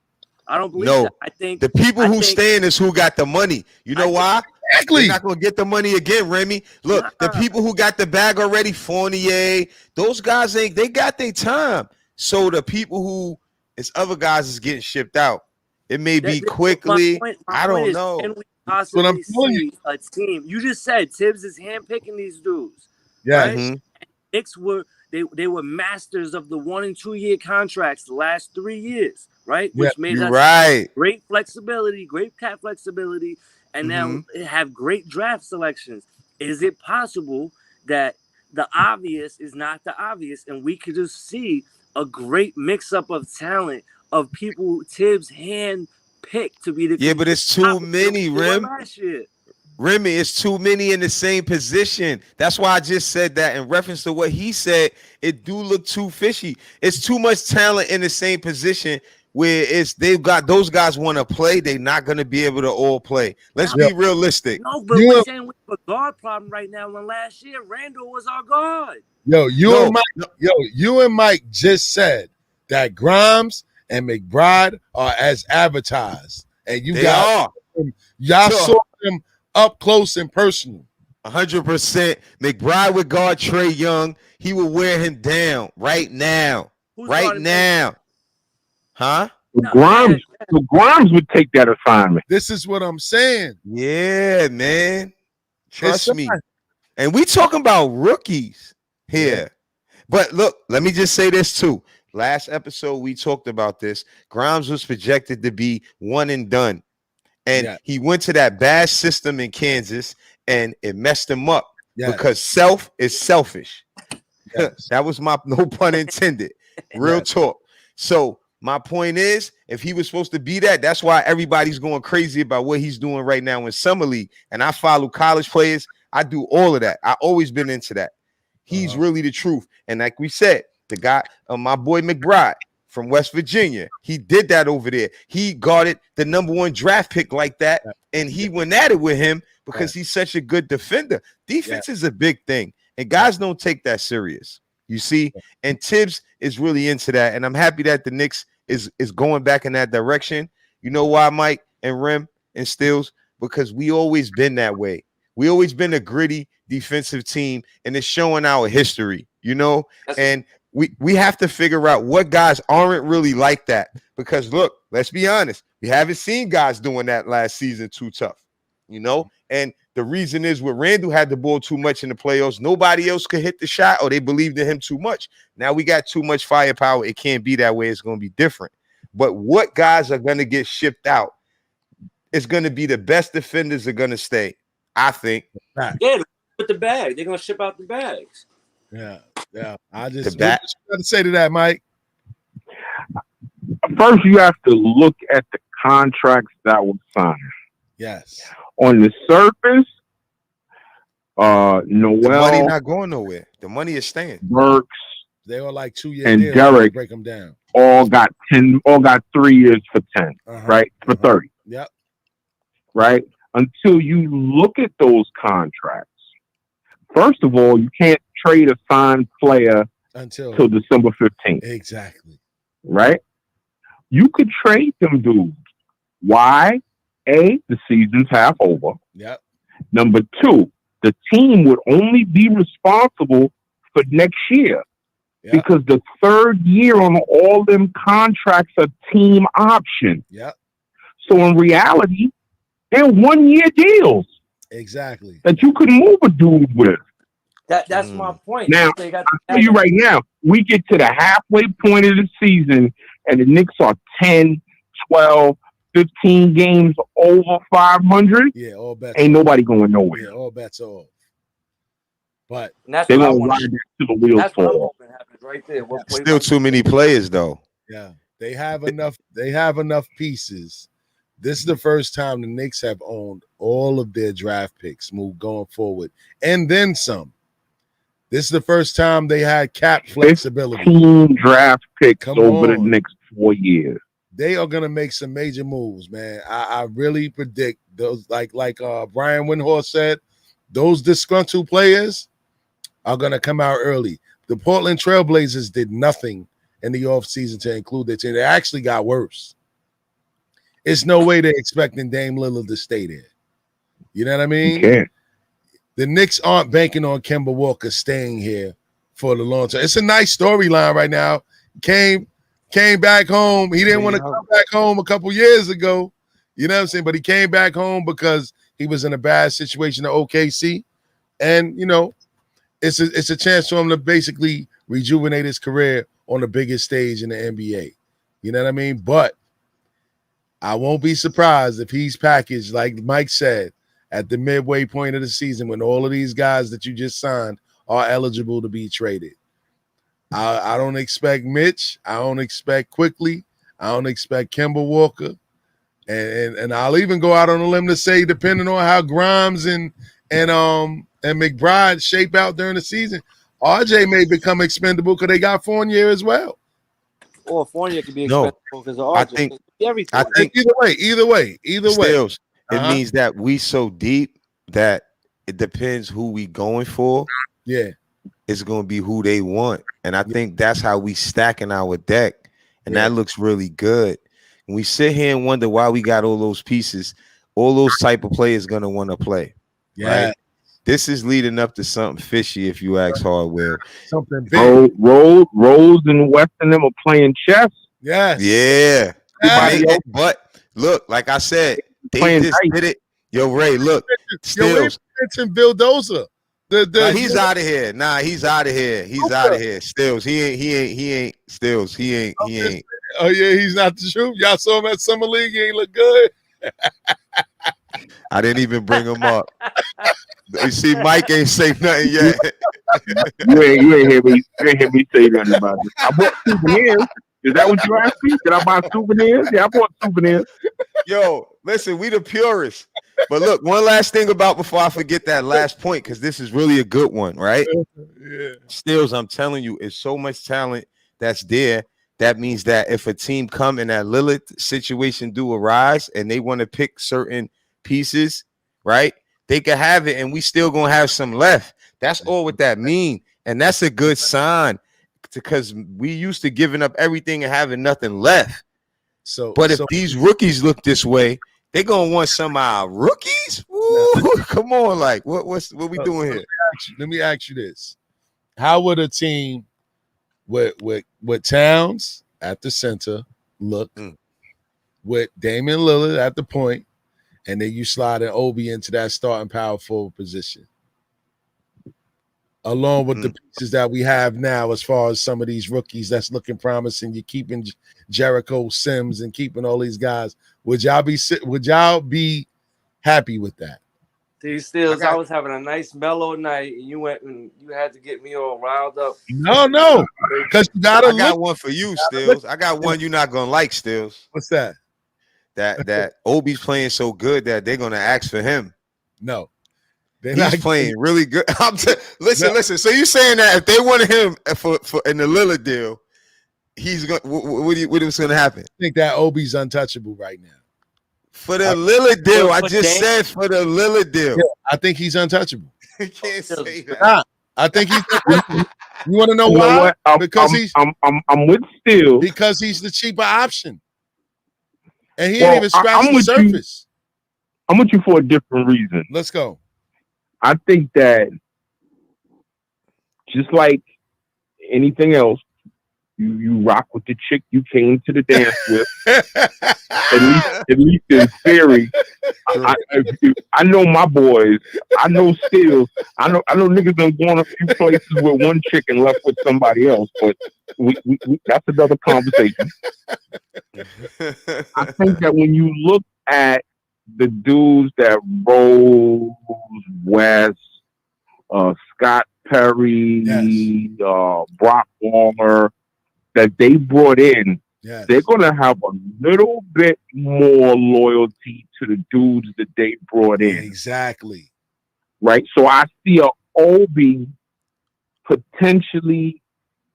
I don't believe No. that. I think The people who think- staying is who got the money. You know why? Exactly. They're not gonna get the money again, Remy. Look, the people who got the bag already, Fournier, those guys they got their time. So the people who it's other guys is getting shipped out. It may be quickly. I don't know. Can we But I'm possibly telling you. see a team? You just said Tibbs is handpicking these dudes. Yeah. Right? Mhm. Knicks were they were masters of the 1 and 2 year contracts the last 3 years, right? Which made You're us right. great flexibility, great cap flexibility, and now have great draft selections. Is it possible that the obvious is not the obvious, and we could just see a great mix-up of talent of people Tibbs hand picked to be the Yeah, but it's too many, Rem. last year. Remy, it's too many in the same position. That's why I just said that in reference to what he said. It do look too fishy. It's too much talent in the same position where they've got those guys want to play. They're not going to be able to all play. Let's be realistic. No, but we're saying we have a guard problem right now. When last year Randall was our guard. You and Mike just said that Grimes and McBride are as advertised, and y'all saw them up close and personal. 100%. McBride would guard Trae Young. He will wear him down right now. Huh? Grimes would take that assignment. This is what I'm saying. Yeah, man. Trust me. And we talking about rookies here. But look, let me just say this too. Last episode, we talked about this. Grimes was projected to be one and done. And he went to that bad system in Kansas, and it messed him up because self is selfish. That was my no pun intended. Real talk. So my point is, if he was supposed to be that, that's why everybody's going crazy about what he's doing right now in Summer League. And I follow college players. I do all of that. I always been into that. He's really the truth. And like we said, the guy, my boy Mcbride from West Virginia, he did that over there. He guarded the #1 draft pick like that, and he went at it with him because he's such a good defender. Defense is a big thing, and guys don't take that serious. You see, and Tibbs is really into that, and I'm happy that the Knicks is going back in that direction. You know why, Mike and Rem and Stills? Because we always been that way. We always been a gritty defensive team, and it's showing our history, you know, and we have to figure out what guys aren't really like that. Because look, let's be honest, we haven't seen guys doing that last season too tough, you know, and the reason is when Randall had the ball too much in the playoffs, nobody else could hit the shot or they believed in him too much. Now we got too much firepower. It can't be that way. It's going to be different. But what guys are going to get shipped out is going to be the best defenders are going to stay, I think. Yeah, with the bag. They're going to ship out the bags. Yeah. I just got to say to that, Mike. First, you have to look at the contracts that were signed. Yes. On the surface, Noel, the money not going nowhere. The money is staying. Burks, they were like 2 years, and Derek break them down. All got 3 years for 10, right? For 30. Yep. Right? Until you look at those contracts. First of all, you can't trade a signed player until December 15th. Exactly. Right? You could trade them dudes. Why? A, the season's half over. Yep. Number 2, the team would only be responsible for next year. Yep. Because the third year on all them contracts are team option. Yep. So in reality, they're 1-year deals. Exactly. That you could move a dude with. That's my point. Now, I'll tell you right now, we get to the halfway point of the season, and the Knicks are 10, 12, 15 games over 500. Yeah, all bets. Ain't nobody going nowhere. Yeah, all bets off. But And that's They what I won't want. ride that till the wheels That's what I'm fall. hoping happens right there. What play Still too many players though. yeah, they have enough. They have enough pieces. This is the first time the Knicks have owned all of their draft picks going forward, and then some. This is the first time they had cap flexibility. 15 draft picks Come over the on. next 4 years. They are gonna make some major moves, man. I really predict those, like Brian Windhorst said, those disgruntled players are gonna come out early. The Portland Trailblazers did nothing in the offseason to include their team. They actually got worse. It's no way they're expecting Dame Lillard to stay there. You know what I mean? You can't. The Knicks aren't banking on Kemba Walker staying here for the long term. It's a nice storyline right now. Came back home. He didn't want to come back home a couple years ago. You know what I'm saying? But he came back home because he was in a bad situation at OKC. And, you know, it's a chance for him to basically rejuvenate his career on the biggest stage in the NBA. You know what I mean? But I won't be surprised if he's packaged, like Mike said, at the midway point of the season when all of these guys that you just signed are eligible to be traded. I don't expect Mitch. I don't expect Quickly. I don't expect Kemba Walker. And I'll even go out on a limb to say, depending on how Grimes and McBride shape out during the season, RJ may become expendable because they got Fournier as well. Or Fournier could be No, expendable because of RJ. I think everything. I think Either way. Stills, it Uh-huh. means that we so deep that it depends who we going for. Yeah. It's going to be who they want. And I think that's how we stacking our deck. And that looks really good. When we sit here and wonder why we got all those pieces, all those type of players going to want to play. Yeah. Right? This is leading up to something fishy, if you ask Hardwell. Something big. Rose and West and them are playing chess. Yes. Yeah. Everybody else But look, like I said, they playing just dice. did it. Yo, Ray, look. Stills. Mention Bill Dozer. He's out of here. Nah, he's out of here. He's out of here. Stills. He ain't. Stills. He ain't. Oh, yeah, he's not the truth. Y'all saw him at Summer League. He ain't look good. I didn't even bring him up. You see, Mike ain't say nothing yet. You ain't hear me say nothing about this. I bought souvenirs. Is that what you asked me? Did I buy souvenirs? Yeah, I bought souvenirs. Yo, listen, we the purists. But look, one last thing about before I forget that last point, because this is really a good one, right? Yeah. Stills, I'm telling you, it's so much talent that's there. That means that if a team come in that Lillard situation do arise and they want to pick certain pieces, right? They can have it, and we still gonna have some left. That's all what that mean, and that's a good sign because we used to giving up everything and having nothing left. But if these rookies look this way, they gonna want some of our rookies. Woo, come on, like what we doing here? Let me ask you this: how would a team with Towns at the center look with Damian Lillard at the point, and then you slide an Obi into that starting power forward position, along with the pieces that we have now, as far as some of these rookies that's looking promising? You're keeping Jericho Sims and keeping all these guys. Would y'all be happy with that? See, Stills, I was having a nice mellow night, and you went and you had to get me all riled up. No, because you gotta. I got one for you, Stills. I got one you're not gonna like, Stills. What's that? That Obi's playing so good that they're gonna ask for him. No, he's playing really good. Listen. So you saying that if they wanted him for in the Lillard deal, he's going? What is going to happen? I think that Obi's untouchable right now. For the Lillard deal, I just said for the Lillard deal. Yeah, I think he's untouchable. You can't say that. I think he's. You want to know You know why? what? Because I'm with Steele. Because he's the cheaper option, and he ain't even scratched the surface. I'm with you for a different reason. Let's go. I think that just like anything else, you rock with the chick you came to the dance with. at least in theory. I know my boys. I know Steele. I know niggas done gone a few places with one chick and left with somebody else, but we that's another conversation. I think that when you look at the dudes that Rose, West, Scott Calipari, Brock Waller, that they brought in, Yes. they're going to have a little bit more loyalty to the dudes that they brought in. Exactly. Right? So I see a Obi potentially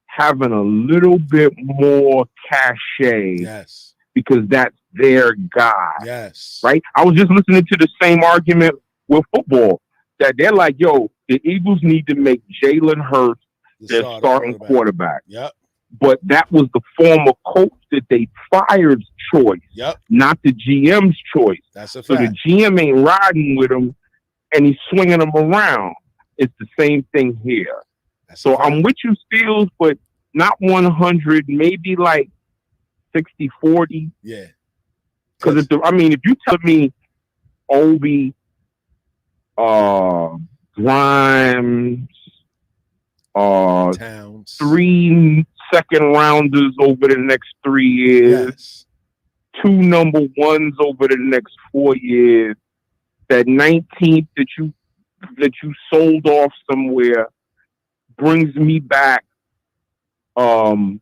having a little bit more cachet Yes. because that's their guy. Yes. Right? I was just listening to the same argument with football that they're like, yo, the Eagles need to make Jalen Hurts their starting quarterback. Yep. But that was the former coach that they fired's choice, Yep. not the GM's choice. That's a fact. So the GM ain't riding with him, and he's swinging them around. It's the same thing here. So I'm with you, Steels, but not 100, maybe like 60-40. Yeah. Because if you tell me Obi, Grimes, Towns, 3 second rounders over the next 3 years, yes. 2 number ones over the next 4 years, that 19th that you sold off somewhere brings me back Karl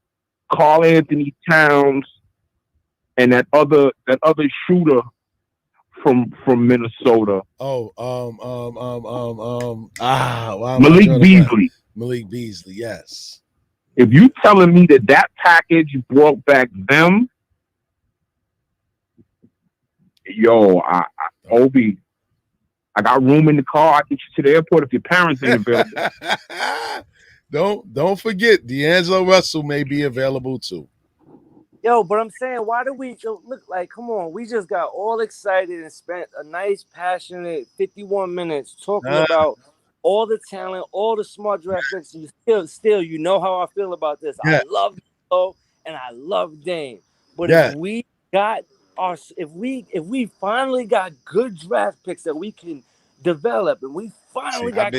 Anthony Towns and that other shooter from Minnesota. Malik Beasley. Malik Beasley, yes. If you telling me that package brought back them, Obi, I got room in the car. I'll get you to the airport if your parents ain't available. Don't forget, D'Angelo Russell may be available too. Yo, but I'm saying, why do we look like? Come on, we just got all excited and spent a nice, passionate 51 minutes talking about all the talent, all the smart draft picks. And still, you know how I feel about this. Yeah. I love Melo and I love Dame, but if we finally got good draft picks that we can develop, and we finally got. I've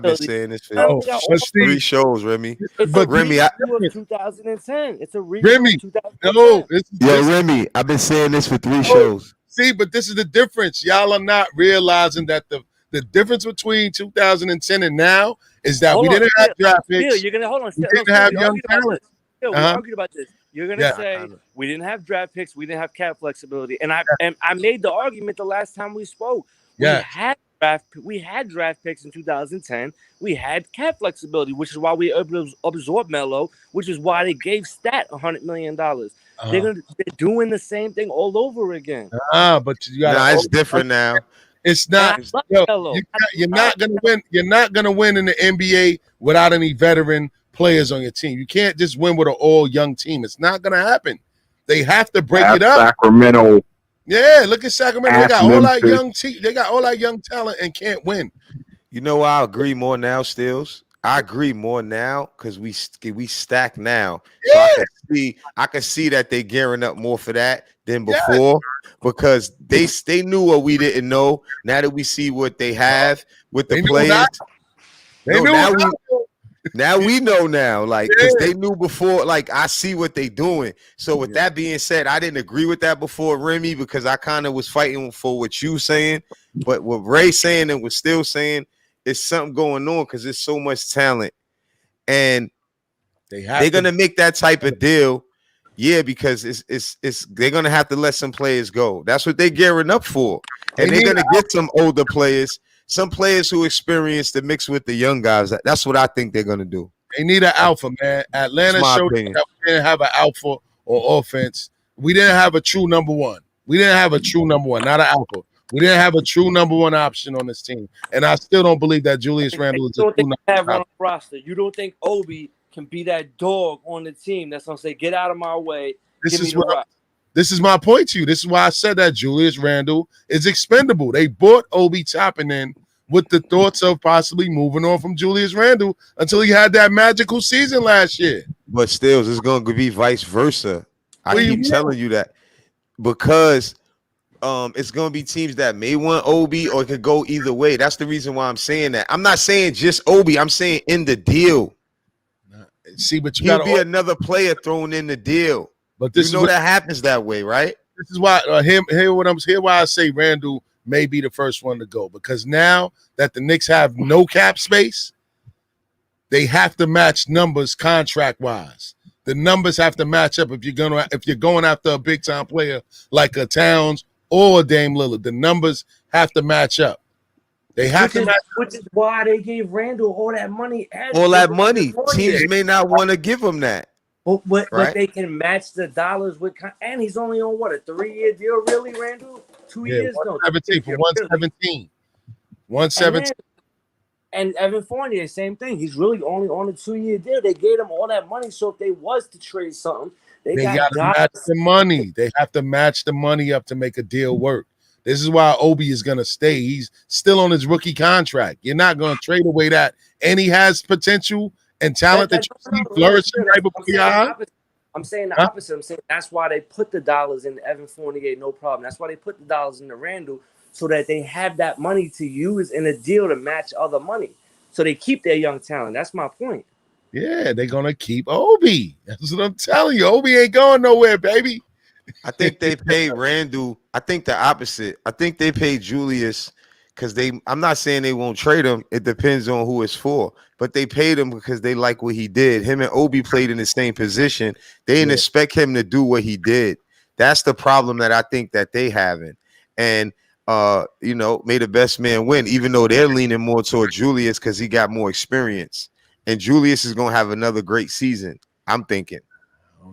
been saying this for 3 shows, Remy. But Remy, of 2010. It's a redo of 2010. Remy, I've been saying this for 3 shows. See, but this is the difference. Y'all are not realizing that the difference between 2010 and now is that we didn't have draft picks. You're gonna hold on. We didn't have young talent. We argued about this. You're gonna say we didn't have draft picks, we didn't have cap flexibility, and I made the argument the last time we spoke. We had draft picks in 2010. We had cap flexibility, which is why we absorbed Melo, which is why they gave Stat $100 million. They're doing the same thing all over again. But you got it's different now. It's not. You're not gonna win. You're not gonna win in the NBA without any veteran players on your team. You can't just win with an all young team. It's not gonna happen. They have to break it up. Sacramento. Yeah, look at Sacramento. They got all that young They got all that young talent and can't win. You know, I agree more now, Steels. I agree more now because we stack now. So I can see that they gearing up more for that than before because they knew what we didn't know. Now that we see what they have with the players, now we know now, like, because they knew before, like, I see what they doing. So with that being said, I didn't agree with that before, Remy, because I kind of was fighting for what you saying. But what Ray saying and was still saying is something going on because there's so much talent. And they're going to make that type of deal. Yeah, because it's they're going to have to let some players go. That's what they're gearing up for. And they're going to get some older players. Some players who experience the mix with the young guys. That's what I think they're going to do. They need an alpha, man. Atlanta showed that we didn't have an alpha or offense. We didn't have a true number one. Not an alpha. We didn't have a true number one option on this team. And I still don't believe that Julius Randle is a true number one on the roster. You don't think Obi can be that dog on the team that's going to say, get out of my way. This is my point to you. This is why I said that Julius Randle is expendable. They bought Obi Toppin in with the thoughts of possibly moving on from Julius Randle until he had that magical season last year. But still, it's going to be vice versa. I keep telling you that because it's going to be teams that may want Obi or it could go either way. That's the reason why I'm saying that. I'm not saying just Obi. I'm saying in the deal. See, but he'll be another player thrown in the deal. But this that happens that way, right? This is why why I say Randle may be the first one to go, because now that the Knicks have no cap space, they have to match numbers contract wise. The numbers have to match up if you're going after a big time player like a Towns or a Dame Lillard. The numbers have to match up. They have to match. Which is why they gave Randall all that money. All that money. Teams may not want to give him that. But they can match the dollars with, and he's only on what, a 3-year deal, really, Randall? 2 years? 117 for 117. 117. And Evan Fournier, same thing. He's really only on a 2-year deal. They gave him all that money, so if they was to trade something, they got to match the money. They have to match the money up to make a deal work. This is why Obi is going to stay. He's still on his rookie contract. You're not going to trade away that. And he has potential and talent that you see flourishing right before your eyes. I'm saying the opposite. I'm saying that's why they put the dollars in Evan Fournier, no problem. That's why they put the dollars in the Randall, so that they have that money to use in a deal to match other money. So they keep their young talent. That's my point. Yeah, they're going to keep Obi. That's what I'm telling you. Obi ain't going nowhere, baby. I think they paid Randall. I think the opposite. I think they paid Julius because I'm not saying they won't trade him. It depends on who it's for. But they paid him because they like what he did. Him and Obi played in the same position. They didn't expect him to do what he did. That's the problem that I think that they having. And may the best man win, even though they're leaning more toward Julius because he got more experience. And Julius is gonna have another great season. I'm thinking.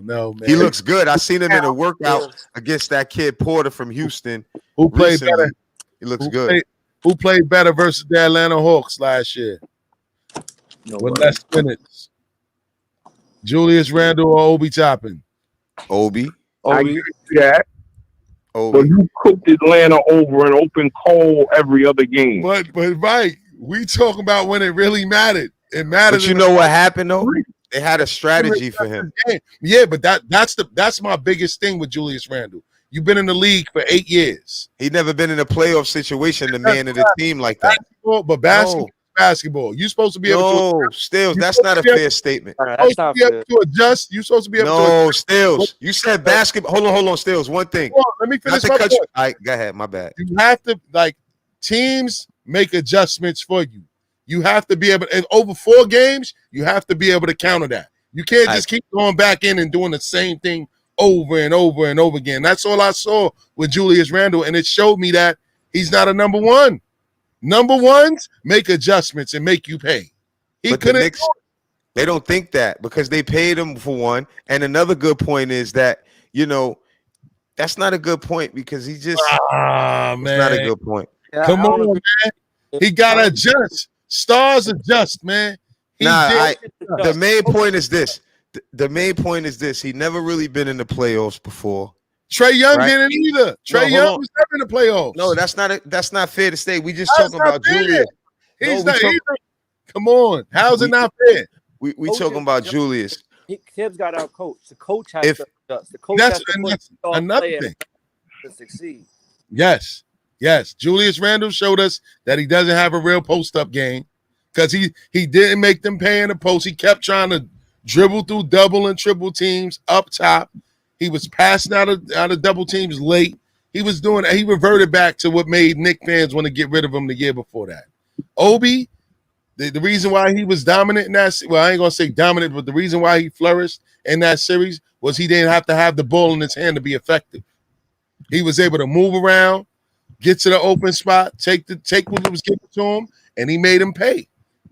No, man. He looks good. I seen him in a workout against that kid Porter from Houston. Who played better? He looks good. Who played better versus the Atlanta Hawks last year? With less minutes. Julius Randle or Obi Toppin? Obi. I give you that. Obi. But you cooked Atlanta over an open coal every other game. But Mike, we talking about when it really mattered. It mattered. But you know what happened though? They had a strategy for him. Yeah, but that's my biggest thing with Julius Randle. You've been in the league for 8 years. He'd never been in a playoff situation, the man of the team like that. Basketball. You're supposed to be able to. Stills, that's not a fair statement. That's not fair. To adjust. You're supposed to be able to adjust. Stills. You said basketball. Hold on, Stills. One thing. Let me finish my point. All right, go ahead. My bad. You have to, teams make adjustments for you. You have to be able to, over 4 games, you have to be able to counter that. You can't just keep going back in and doing the same thing over and over and over again. That's all I saw with Julius Randle, and it showed me that he's not a number one. Number ones make adjustments and make you pay. He couldn't. They don't think that because they paid him for one. And another good point is that, that's not a good point because he just man. It's not a good point. Come on, man. He got to adjust. Stars adjust, man. The main point is this. The main point is this. He never really been in the playoffs before. Trae Young didn't either. Trae Young was never in the playoffs. No, that's not fair to say. We just talking about Julius. Come on. How's it not fair? We talking about Julius. Tibbs got out coached. The coach has to adjust. The coach that's has to that's another thing to succeed. Yes. Julius Randle showed us that he doesn't have a real post-up game because he didn't make them pay in the post. He kept trying to dribble through double and triple teams up top. He was passing out of double teams late. He reverted back to what made Knick fans want to get rid of him the year before that. Obi, the reason why he was dominant in that, well, I ain't gonna say dominant, but the reason why he flourished in that series was he didn't have to have the ball in his hand to be effective. He was able to move around, get to the open spot, take what was given to him, and he made him pay.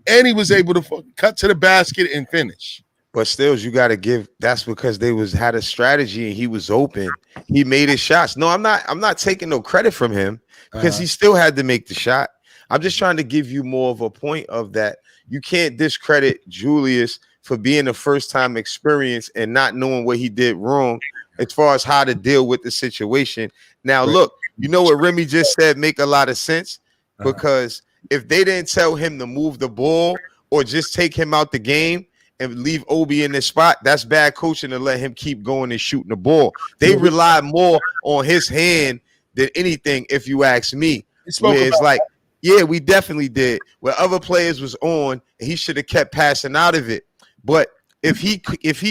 And he was able to cut to the basket and finish. But still, you got to give. That's because they had a strategy and he was open. He made his shots. No, I'm not taking no credit from him because he still had to make the shot. I'm just trying to give you more of a point of that. You can't discredit Julius for being a first-time experience and not knowing what he did wrong as far as how to deal with the situation. Now, look, you know what Remy just said make a lot of sense because if they didn't tell him to move the ball or just take him out the game and leave Obi in this spot, that's bad coaching to let him keep going and shooting the ball. They rely more on his hand than anything, if you ask me. Where it's like, yeah, we definitely did. Where other players was on, and he should have kept passing out of it. But if he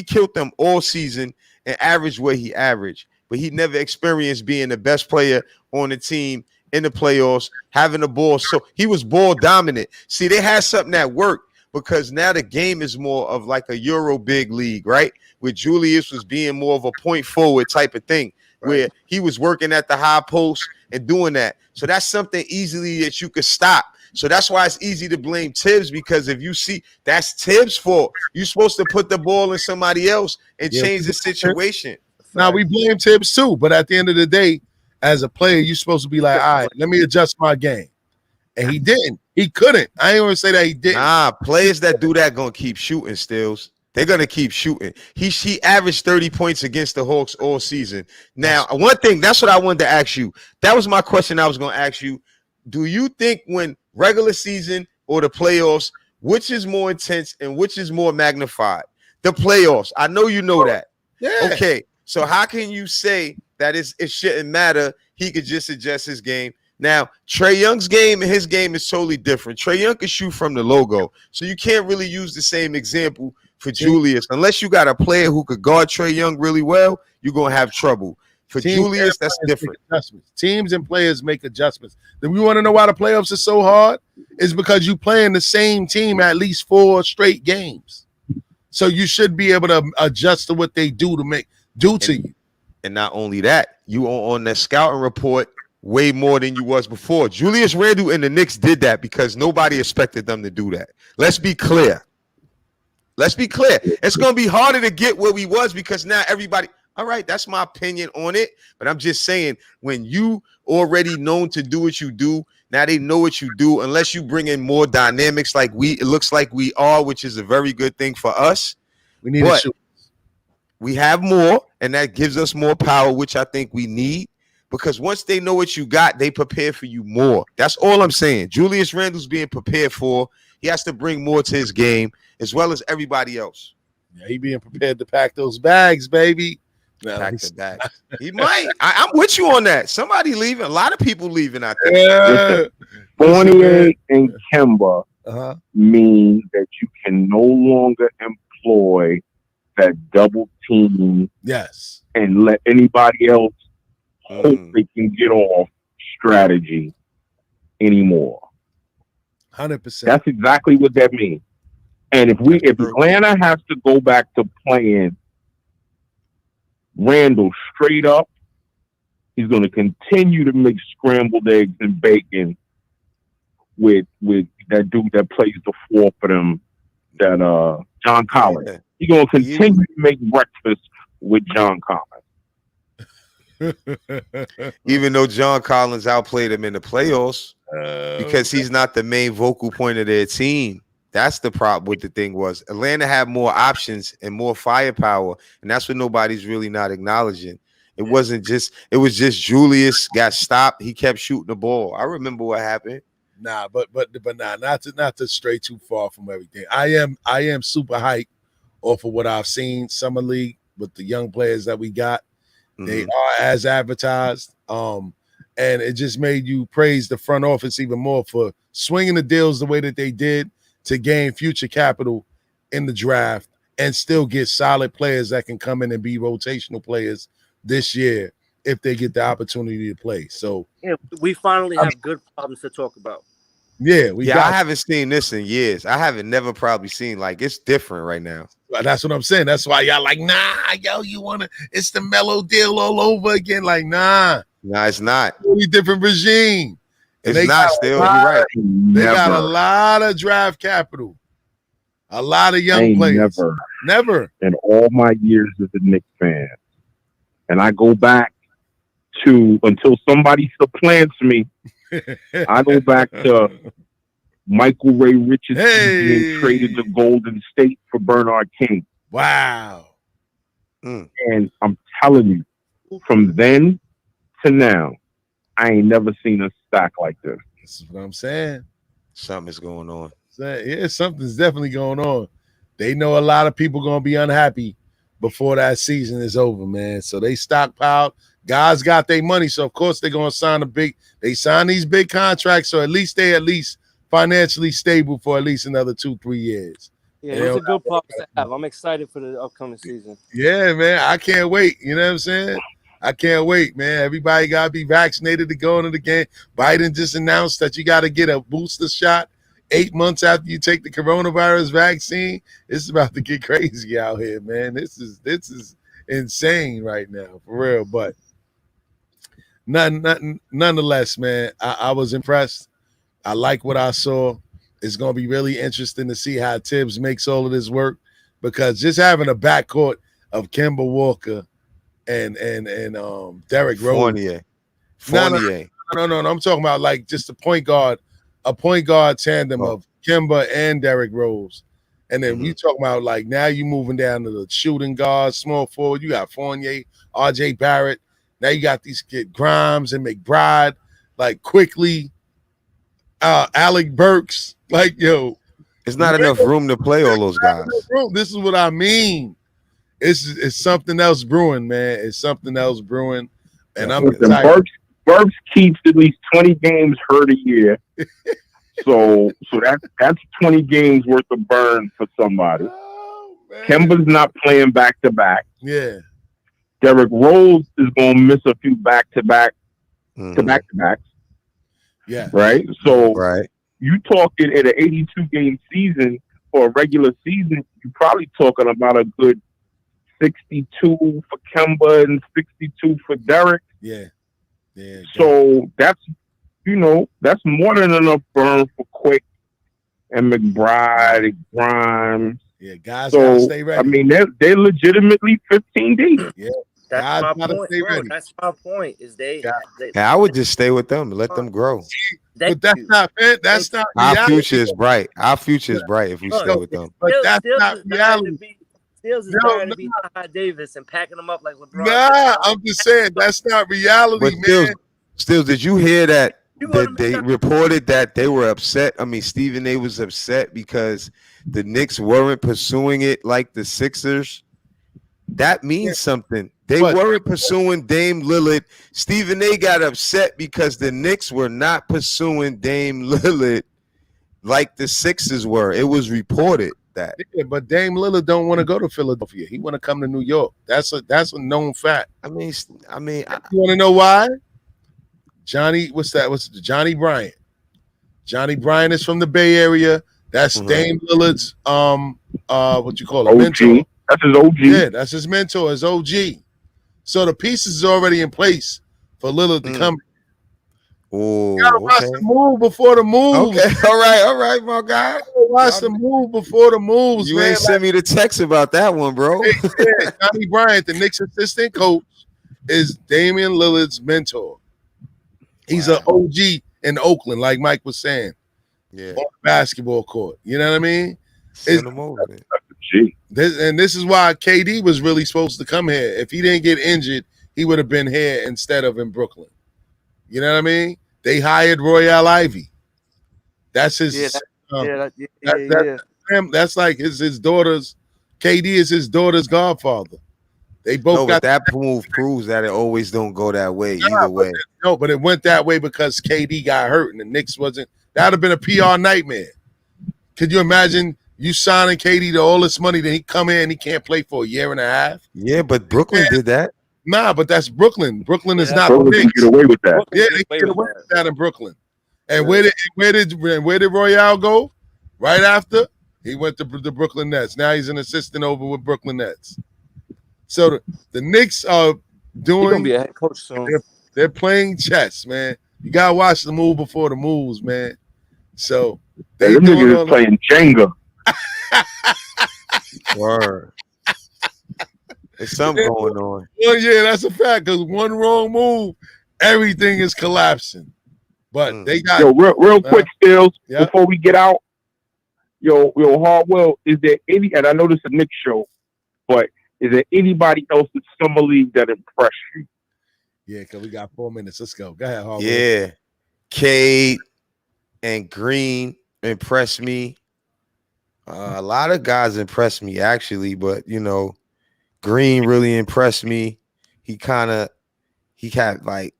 killed them all season and averaged what he averaged, but he never experienced being the best player on the team in the playoffs, having the ball. So he was ball dominant. See, they had something that worked. because now the game is more of like a Euro big league, right? Where Julius was being more of a point forward type of thing, where he was working at the high post and doing that. So that's something easily that you could stop. So that's why it's easy to blame Tibbs, because if you see, that's Tibbs' fault. You're supposed to put the ball in somebody else and change the situation. Now we blame Tibbs too, but at the end of the day, as a player, you're supposed to be like, all right, let me adjust my game. And he didn't. He couldn't. I ain't gonna say that he didn't. Nah, players that do that gonna keep shooting, Stills. They're gonna keep shooting. He averaged 30 points against the Hawks all season. Now, one thing, that's what I wanted to ask you. That was my question I was gonna ask you. Do you think when regular season or the playoffs, which is more intense and which is more magnified? The playoffs. I know you know that. Yeah. Okay. So how can you say that it shouldn't matter? He could just adjust his game. Now, Trae Young's game and his game is totally different. Trae Young can shoot from the logo. So you can't really use the same example for Julius. Unless you got a player who could guard Trae Young really well, you're going to have trouble. For Julius, that's different. Teams and players make adjustments. Then we want to know why the playoffs are so hard? It's because you playing the same team at least 4 straight games. So you should be able to adjust to what they do to you. And not only that, you are on the scouting report way more than you was before. Julius Randle and the Knicks did that because nobody expected them to do that. Let's be clear. It's going to be harder to get where we was because now everybody, all right, that's my opinion on it. But I'm just saying, when you already known to do what you do, now they know what you do, unless you bring in more dynamics like it looks like we are, which is a very good thing for us. We need to shoot. We have more, and that gives us more power, which I think we need. Because once they know what you got, they prepare for you more. That's all I'm saying. Julius Randle's being prepared for. He has to bring more to his game, as well as everybody else. Yeah, he being prepared to pack those bags, baby. Pack the bags. He might. I'm with you on that. Somebody leaving. A lot of people leaving, I think. Yeah. Fournier and Kemba mean that you can no longer employ that double team. Yes. And let anybody else hope they can get off strategy anymore. 100%. That's exactly what that means. And if Atlanta has to go back to playing Randall straight up, he's going to continue to make scrambled eggs and bacon with that dude that plays the 4 for them, that John Collins. Yeah. He's going to continue to make breakfast with John Collins. Even though John Collins outplayed him in the playoffs, because he's not the main vocal point of their team. That's the problem. What the thing was, Atlanta had more options and more firepower, and that's what nobody's really not acknowledging. It was just Julius got stopped. He kept shooting the ball. I remember what happened. Nah, but not to stray too far from everything. I am super hyped off of what I've seen summer league with the young players that we got. They are as advertised. And it just made you praise the front office even more for swinging the deals the way that they did to gain future capital in the draft and still get solid players that can come in and be rotational players this year if they get the opportunity to play. So yeah, we finally have good problems to talk about. Yeah, I haven't seen this in years. I haven't never probably seen, like, it's different right now. That's what I'm saying. That's why y'all like, nah, yo, it's the mellow deal all over again. Like, nah. No, it's not. Totally different regime. It's not still. You're right. They got a lot of draft capital. A lot of young players. Never. In all my years as a Knicks fan. And I go back to, until somebody supplants me, I go back to Michael Ray Richardson being traded to Golden State for Bernard King. Wow. And I'm telling you, from then to now, I ain't never seen a stack like this. This is what I'm saying. Something's going on. Yeah, something's definitely going on. They know a lot of people going to be unhappy before that season is over, man. So they stockpiled. Guys got their money, so of course they're going to sign they sign these big contracts, so at least financially stable for at least another 2-3 years. Yeah, it's a good problem to have. I'm excited for the upcoming season. Yeah, man, I can't wait. You know what I'm saying? I can't wait, man. Everybody got to be vaccinated to go into the game. Biden just announced that you got to get a booster shot 8 months after you take the coronavirus vaccine, it's about to get crazy out here, man. This is insane right now, for real. But nonetheless, man, I was impressed. I like what I saw. It's going to be really interesting to see how Tibbs makes all of this work, because just having a backcourt of Kemba Walker and Derrick Rose. Fournier. No. I'm talking about like just a point guard tandem of Kemba and Derrick Rose. And then we talk about like now you moving down to the shooting guard, small forward. You got Fournier, RJ Barrett. Now you got these kid Grimes and McBride, like quickly, Alec Burks. Like, yo, it's not enough room to play all those guys. This is what I mean. It's something else brewing, man. It's something else brewing. And I'm excited. Burks keeps at least 20 games hurt a year. so that's 20 games worth of burn for somebody. Oh, Kemba's not playing back to back. Yeah. Derrick Rose is going to miss a few back to backs. Yeah. Right. So right. You talking in an 82 game season or a regular season, you're probably talking about a good 62 for Kemba and 62 for Derrick. Yeah. So that's more than enough burn for Quick and McBride and Grimes. Yeah, guys gotta stay ready. I mean, they're legitimately 15 deep. Yeah. That's my point, bro. That's my point. Is I would just stay with them and let them grow. But that's not fair. That's not our reality. future is bright. Our future is bright if we stay with them. But that's not reality. Stills is trying to be Todd Davis and packing them up like LeBron. Nah, I'm just saying that's not reality, man. Stills, did you hear that they reported that they were upset? I mean, Stephen A was upset because the Knicks weren't pursuing it like the Sixers. That means something. They weren't pursuing Dame Lillard. Stephen A got upset because the Knicks were not pursuing Dame Lillard like the Sixers were. It was reported that. Yeah, but Dame Lillard don't want to go to Philadelphia. He want to come to New York. That's a known fact. I mean, you want to know why? Johnny Bryant. Johnny Bryant is from the Bay Area. That's Dame Lillard's what you call it? OG. Mentor. That's his OG. Yeah, that's his mentor, his OG. So the pieces is already in place for Lillard to come. Oh, you gotta watch the move before the moves. Okay, all right, my guy. Watch the move before the moves. You man. ain't sent me the text about that one, bro. Johnny Bryant, the Knicks assistant coach, is Damian Lillard's mentor. He's an OG in Oakland, like Mike was saying. Yeah, on the basketball court. You know what I mean? Send him over. This is why KD was really supposed to come here. If he didn't get injured, he would have been here instead of in Brooklyn. You know what I mean? They hired Royale Ivy. That's his. That's like his daughter's. KD is his daughter's godfather. They both got that move proves that it always don't go that way either way. But it went that way because KD got hurt and the Knicks wasn't. That'd have been a PR nightmare. Could you imagine you signing KD to all this money, then he come in and he can't play for a year and a half? Yeah, but Brooklyn did that. Nah, but that's Brooklyn. Brooklyn is not Brooklyn can get away with that. Yeah, they get away with that in Brooklyn. And where did Royale go? Right after he went to the Brooklyn Nets. Now he's an assistant over with Brooklyn Nets. So the Knicks are doing. He's gonna be a head coach soon. They're playing chess, man. You gotta watch the move before the moves, man. So they niggas playing Jenga. Word. There's something going on. Well, yeah, that's a fact. Because one wrong move, everything is collapsing. But they got real quick, Stills, before we get out. Yo, Hardwell, is there any? And I know this is a Knicks show, but is there anybody else in Summer League that impressed you? Yeah, because we got 4 minutes. Let's go. Go ahead, Hardwell. Yeah, Cade and Green impressed me. A lot of guys impressed me actually, but Green really impressed me. He had like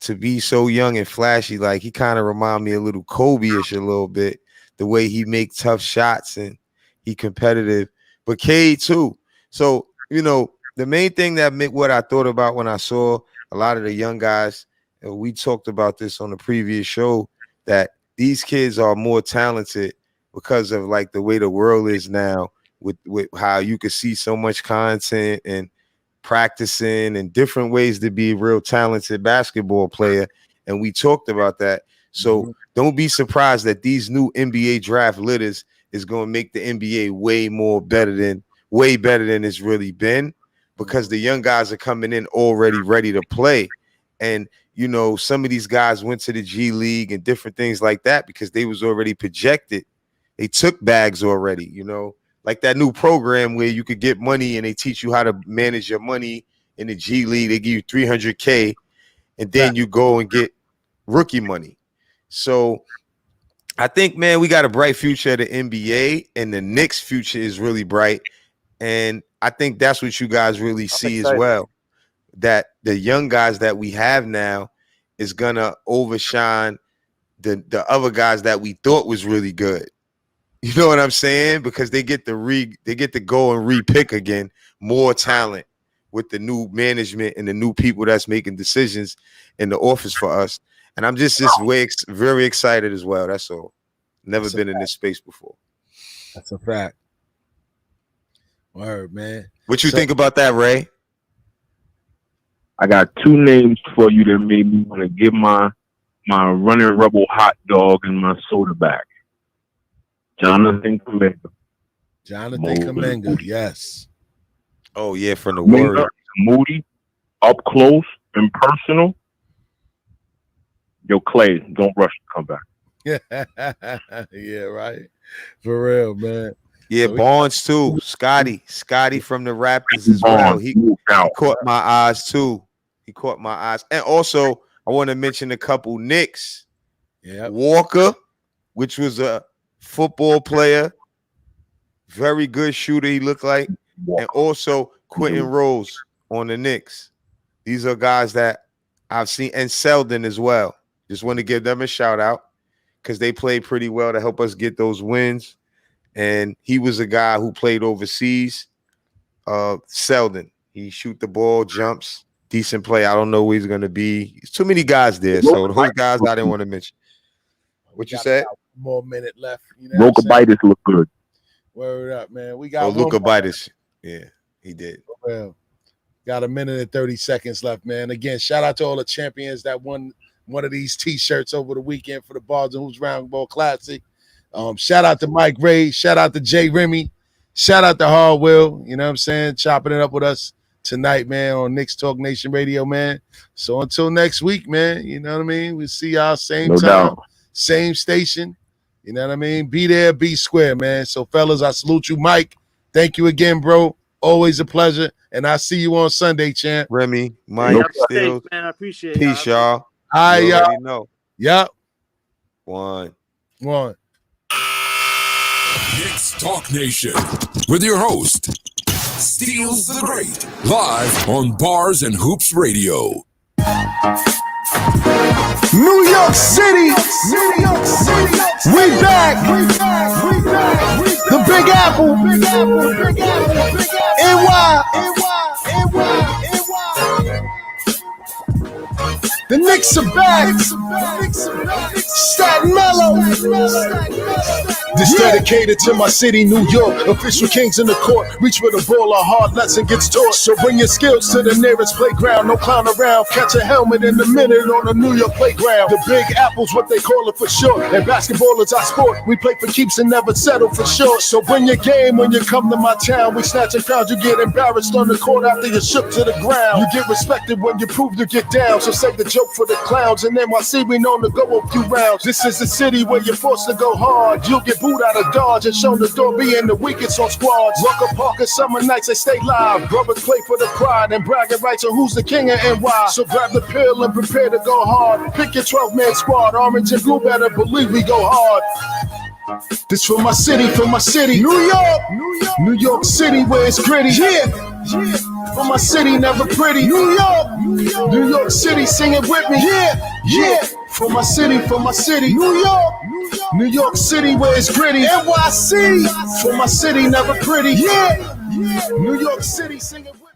to be so young and flashy. Like he kind of reminded me a little Kobe-ish a little bit. The way he make tough shots and he competitive, but Cade too. So the main thing that what I thought about when I saw a lot of the young guys, and we talked about this on the previous show, that these kids are more talented because of like the way the world is now, with how you can see so much content and practicing and different ways to be a real talented basketball player. And we talked about that. So don't be surprised that these new NBA draft litters is going to make the NBA way better than it's really been, because the young guys are coming in already ready to play. And you know, some of these guys went to the G League and different things like that because they was already projected. They took bags already, you know, like that new program where you could get money and they teach you how to manage your money in the G League. They give you $300K and then you go and get rookie money. So I think, man, we got a bright future at the NBA, and the Knicks' future is really bright. And I think that's what you guys really see as well, that the young guys that we have now is going to overshine the other guys that we thought was really good. You know what I'm saying? Because they get to go and re-pick again more talent with the new management and the new people that's making decisions in the office for us. And I'm just very excited as well. That's all. Never been in this space before. That's a fact. Word, man. What you think about that, Ray? I got two names for you that made me want to give my Running Rebel hot dog and my soda back. Jonathan Kuminga, yes. Oh, yeah, from the Warriors. Moody, up close and personal. Yo, Clay, don't rush to come back. Yeah, right. For real, man. Yeah, so Barnes too. Scotty from the Raptors as well. He caught my eyes too. He caught my eyes. And also, I want to mention a couple Knicks. Yeah, Walker, which was a football player, very good shooter he looked like, and also Quentin Rose on the Knicks. These are guys that I've seen, and Selden as well. Just want to give them a shout out because they played pretty well to help us get those wins. And he was a guy who played overseas. Selden, he shoot the ball, jumps, decent play. I don't know where he's going to be. There's too many guys there, so those guys I didn't want to mention. What you said? More minute left. You know Rokabitis look good. Word up, man. We got Lukabitis. Yeah, he did. Well, got a minute and 30 seconds left, man. Again, shout out to all the champions that won one of these T-shirts over the weekend for the Bars and Hoops Roundball Classic. Shout out to Mike Ray. Shout out to Jay Remy. Shout out to Hardwell. You know what I'm saying? Chopping it up with us tonight, man, on Knicks Talk Nation Radio, man. So until next week, man, you know what I mean? We'll see y'all same time, same station. You know what I mean? Be there, be square, man. So, fellas, I salute you. Mike, thank you again, bro. Always a pleasure. And I'll see you on Sunday, champ. Remy, Mike, Stills. Man, I appreciate it. Peace, y'all. All right, y'all. Know. Yep. Knicks Talk Nation with your host, Steals the Great, live on Bars and Hoops Radio. New York City, we back. The Big Apple, NY. The Knicks are back. Staten Mellow. This dedicated to my city, New York. Official kings in the court. Reach with a ball, a hard lesson gets taught. So bring your skills to the nearest playground. No clown around. Catch a helmet in the minute on a New York playground. The Big Apple's what they call it for short. And basketball is our sport. We play for keeps and never settle for short. So bring your game when you come to my town. We snatch a crowd. You get embarrassed on the court after you shook to the ground. You get respected when you prove to get down. So save the joke for the clowns. And NYC, we known to go a few rounds. This is a city where you're forced to go hard. You'll get booed out of Dodge and shown the door being the weakest on squads. Rucker Park and summer nights they stay live. Brothers play for the pride and bragging rights on who's the king of NY. So grab the pill and prepare to go hard. Pick your 12-man squad. Orange and blue better believe we go hard. This for my city, New York City where it's gritty. Yeah. For my city, never pretty. New York City, sing it with me. Yeah. For my city, New York City where it's gritty. NYC, for my city, never pretty. Yeah. New York City, sing it with me.